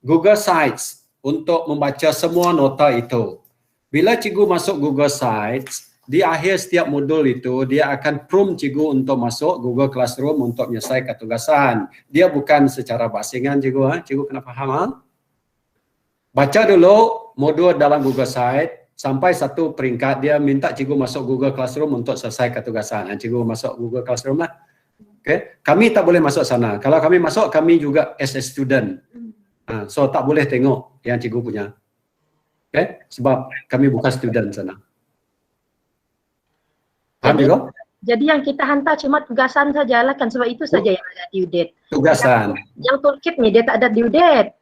Google Sites untuk membaca semua nota itu. Bila cikgu masuk Google Sites, di akhir setiap modul itu dia akan prompt cikgu untuk masuk Google Classroom untuk menyelesaikan tugasan. Dia bukan secara basingan cikgu. Cikgu kena faham. Baca dulu modul dalam Google Sites. Sampai satu peringkat dia minta cikgu masuk Google Classroom untuk selesai ketugasan. Cikgu masuk Google Classroom lah. Okay. Kami tak boleh masuk sana. Kalau kami masuk, kami juga as a student. So tak boleh tengok yang cikgu punya. Okay. Sebab kami bukan student sana. Faham cikgu? Jadi yang kita hantar cuma tugasan sajalah kan, sebab itu saja yang ada due date. Tugasan. Yang toolkit ni dia tak ada due date.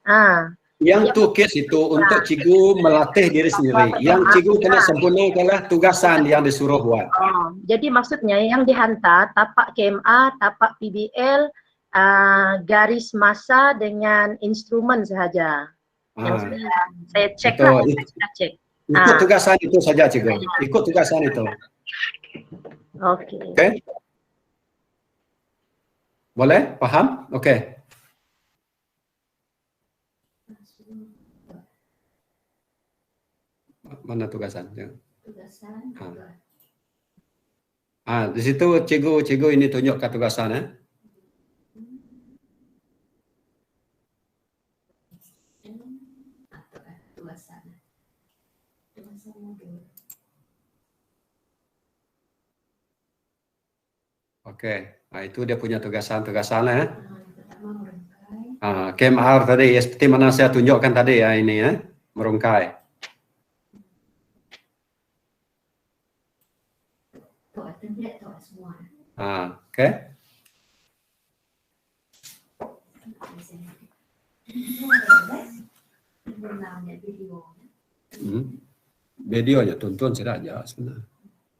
Yang toolkit itu untuk cikgu melatih diri sendiri. Yang cikgu kena sempurnakanlah tugasan yang disuruh buat. Jadi maksudnya yang dihantar tapak KMA, tapak PBL, garis masa dengan instrumen sahaja. Yang saya cek lah, saya cek. Ikut tugasan itu saja cikgu. Ikut tugasan itu. Okey. Boleh? Faham? Okey. Mana tugasan? Tugasan. Di situ cikgu ini tunjukkan tugasan Okey. Itu dia punya tugasan KMR tadi seperti mana saya tunjukkan tadi ini merungkai. Okey. Videonya tonton saja sebenarnya.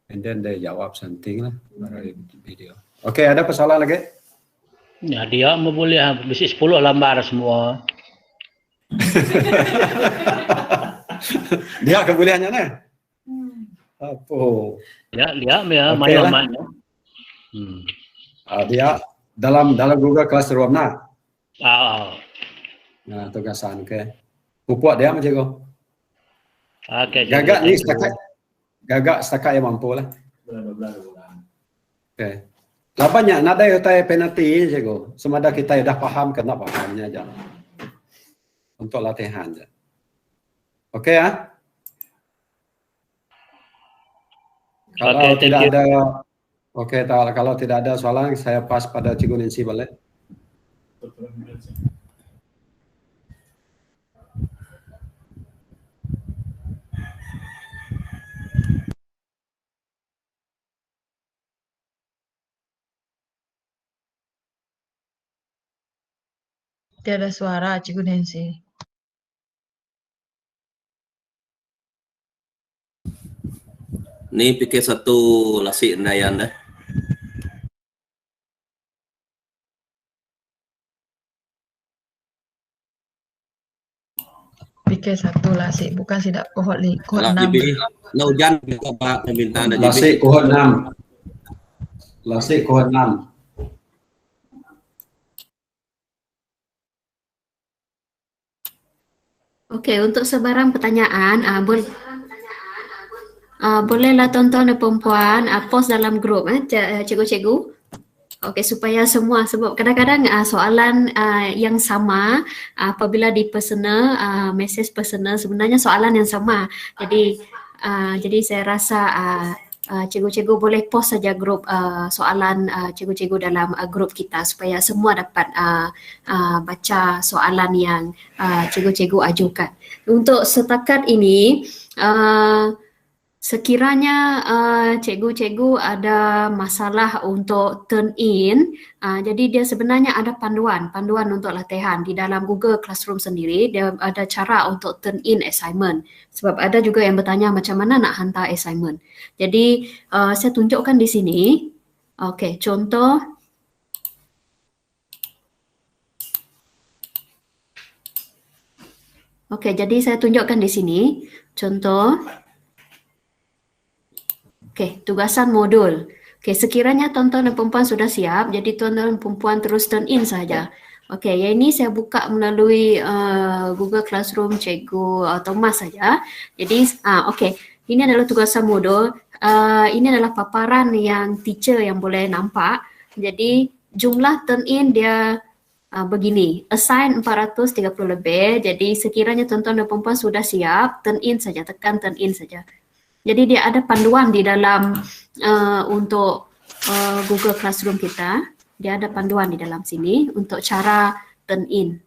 And then dia jawab something lah dari video. Okey, ada persoalan lagi? Ya, dia mau boleh bisa 10 lambar semua. Dia kebolehannya nah. Apa? Ya, mana. Dia dalam Google Classroom nah. Nah, tugasan Pupuk dia macam tu. Gagak ni setakat yang mampu lah. Okey. Labannya nada utai penalti cikgu. Semada kita dah faham kena fahamnya aja. Untuk latihan je. Okey Kalau Okay, tidak thank you. ada, okey, kalau tidak ada soalan, saya pass pada Cikgu Nancy balik. Tiada suara Cikgu Nancy. Ni fikir satu lasik Nayan dah. Fikir satu lasik, bukan sidak kohort Kalau 6. JB, nak hujan kita Pak meminta anda JB. Lasik kohort 6. Lasik kohort 6. Okey, untuk sebarang pertanyaan, bolehlah tuan-tuan dan perempuan post dalam grup, cikgu-cikgu. Okey, supaya semua, sebab kadang-kadang soalan yang sama apabila di personal, message personal, sebenarnya soalan yang sama. Jadi saya rasa cikgu-cikgu boleh post saja grup soalan cikgu-cikgu dalam grup kita supaya semua dapat baca soalan yang cikgu-cikgu ajukan. Untuk setakat ini, sekiranya cikgu-cikgu ada masalah untuk turn in, jadi dia sebenarnya ada panduan untuk latihan di dalam Google Classroom sendiri. Dia ada cara untuk turn in assignment. Sebab ada juga yang bertanya macam mana nak hantar assignment. Jadi saya tunjukkan di sini. Okey, contoh. Okey, jadi saya tunjukkan di sini. Contoh. Okey, tugasan modul. Okey, sekiranya tuan-tuan dan perempuan sudah siap, jadi tuan-tuan dan perempuan terus turn in saja. Okey, yang ini saya buka melalui Google Classroom Cikgu Thomas saja. Jadi, okey, ini adalah tugasan modul. Ini adalah paparan yang teacher yang boleh nampak. Jadi, jumlah turn in dia begini. Assign 430 lebih. Jadi, sekiranya tuan-tuan dan perempuan sudah siap, turn in saja, tekan turn in saja. Jadi dia ada panduan di dalam untuk Google Classroom kita. Dia ada panduan di dalam sini untuk cara turn in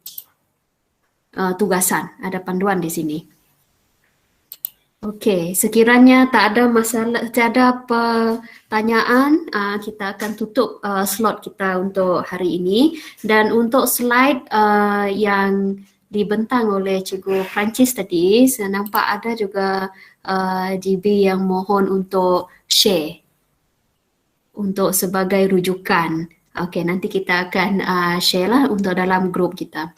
tugasan. Ada panduan di sini. Okey, sekiranya tak ada masalah, tak ada pertanyaan, kita akan tutup slot kita untuk hari ini. Dan untuk slide yang dibentang oleh Cikgu Francis tadi, saya nampak ada juga GB yang mohon untuk share untuk sebagai rujukan. Okey, nanti kita akan share lah untuk dalam grup kita.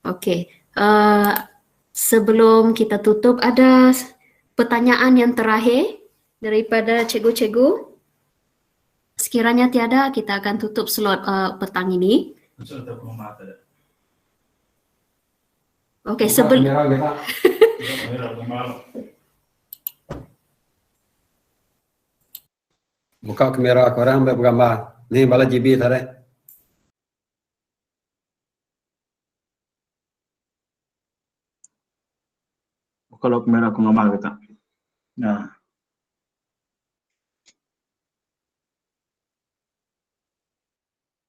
Okey, sebelum kita tutup, ada pertanyaan yang terakhir daripada cikgu-cikgu? Sekiranya tiada, kita akan tutup slot petang ini. Okey, sebelum buka kamera korang ambil gambar. Ni bala GB tadi. Buka lo kamera aku ngamal kita. Nah.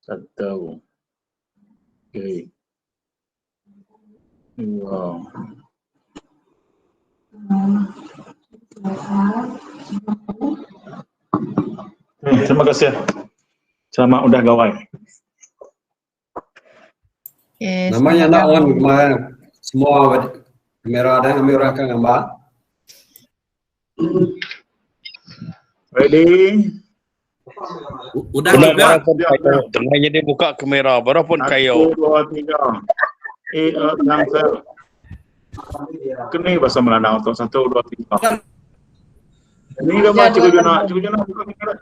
Satu. Okey. Wow. Terima kasih. Selamat udah gawai. Okay, namanya nak on kemarin. Semua kamera ada ambil orang akan gambar. Ready? Udah juga. Tengah jadi buka kamera. Baru pun kayu. 1, 2, 3. Cancel. Kena bahasa Melanau untuk 1, 2, 3. Ini gambar Cikgu Jona. Cikgu Jona buka kamera.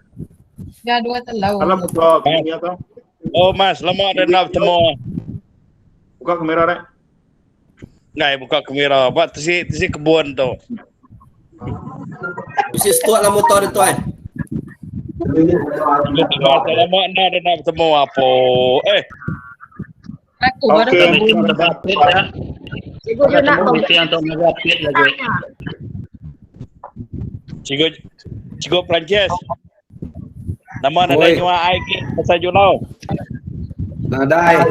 Dah 2 telau. Alam buka kamera tau. Oh mas, lama ada nak temu. Buka kamera rek. Ngai buka kamera. Buat tesi kebun tu. Mesti stuat lah motor dia tuan. Lama ada nak temu apa? Aku baru Komiti untuk update ya. Cikgu Jona Komiti untuk update lagi. Cikgu Cikgu Perancis. Nama nadai nyua ai ke pasal julau. Nadai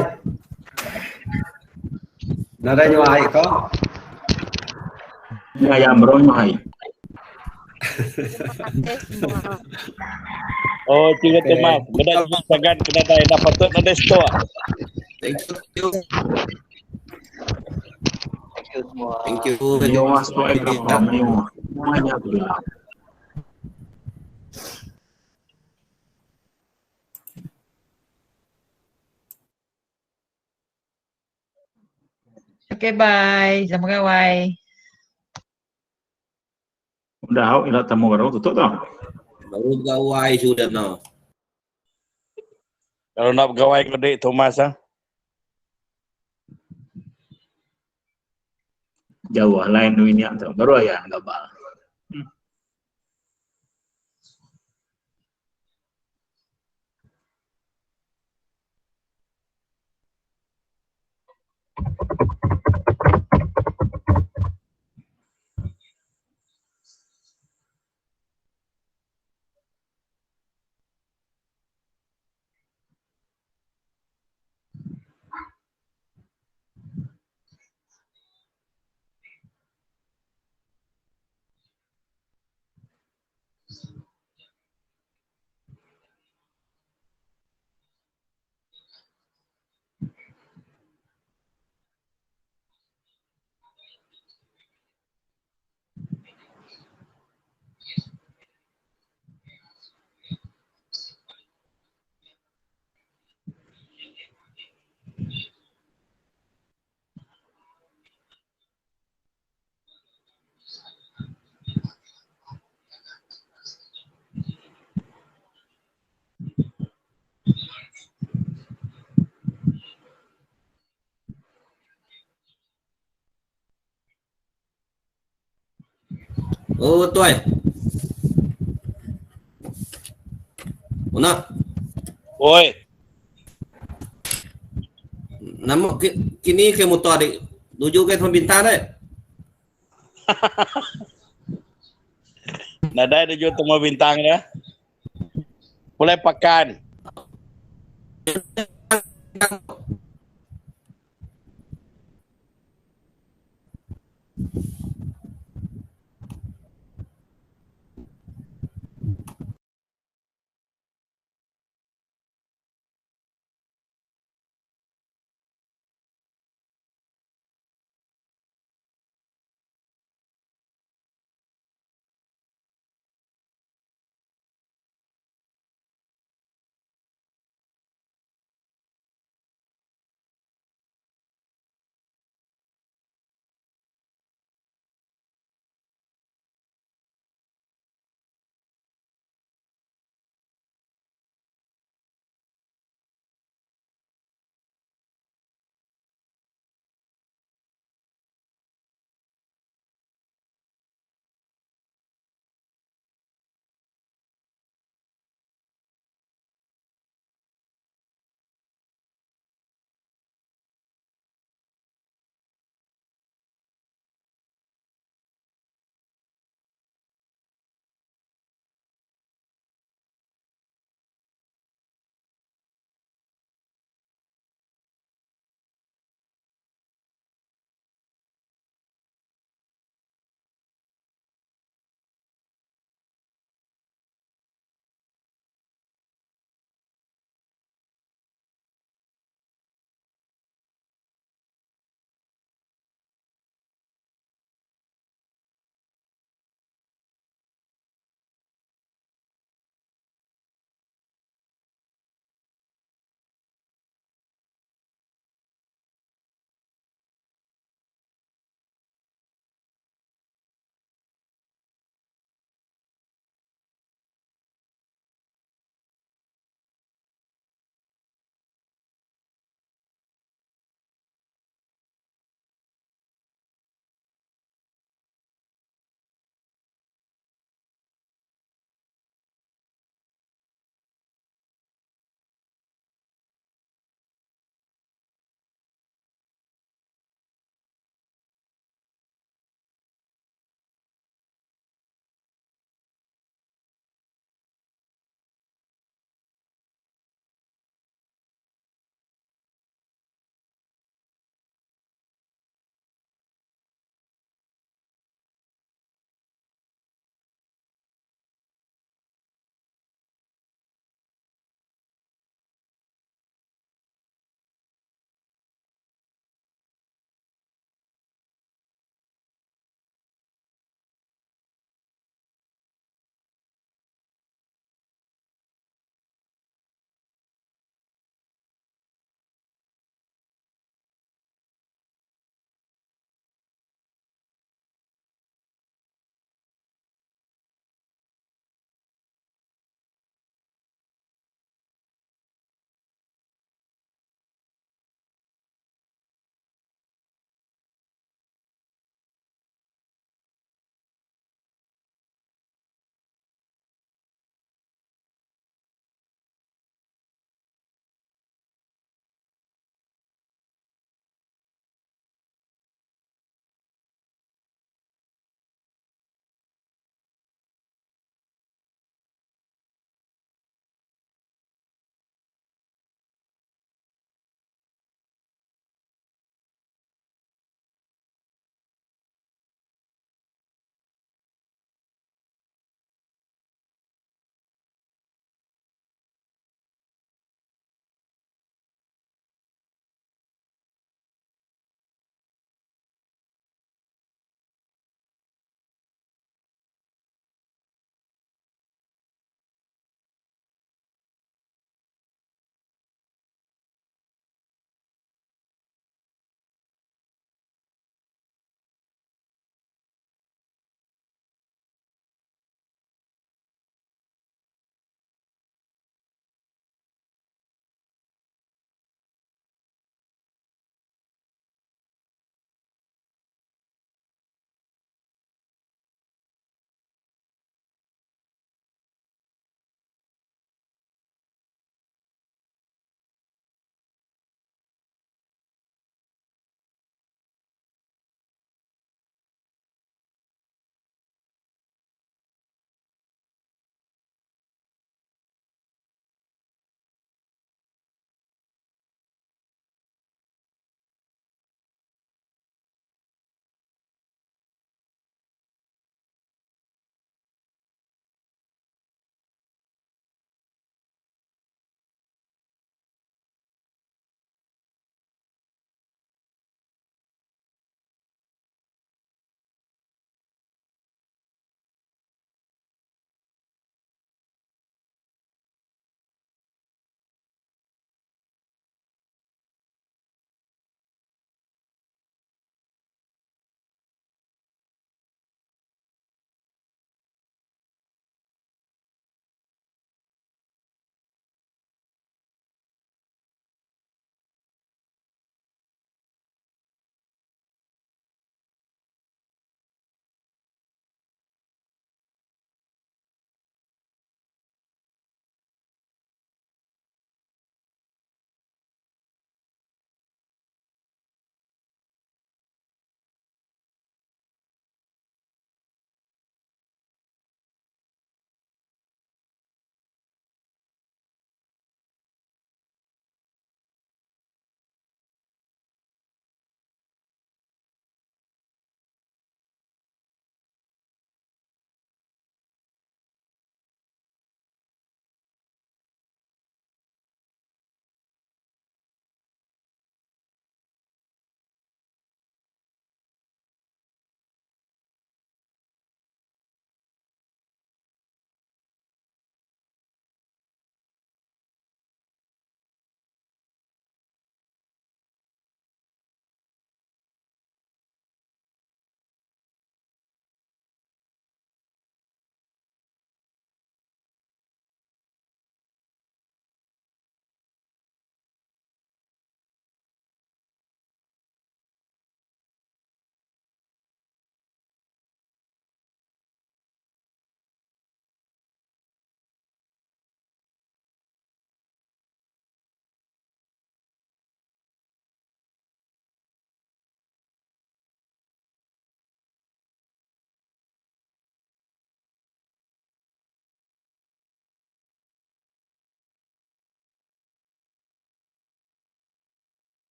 nyua ai ko. Ya yang beronyo hai. Oh, Cikgu Thomas. Benar jangan kena dai dah patut nadai store. Thank you. Thank you. Yo masuk ai kapal yo. Semuanya bilang. Okay, bye. Sama kawai. Udah hau ila tamu baru tutup tau. Baru gawai sudah no. Kalau nak bergawai kedai Thomas ah. Jauh lain tu ini atau baru ayah gabal. Oh, tuai. Mana? Oi. Nama kini ke motor adik. Tuju ke pembintan deh. Nadai dia jual temu bintang ya. Boleh pakan.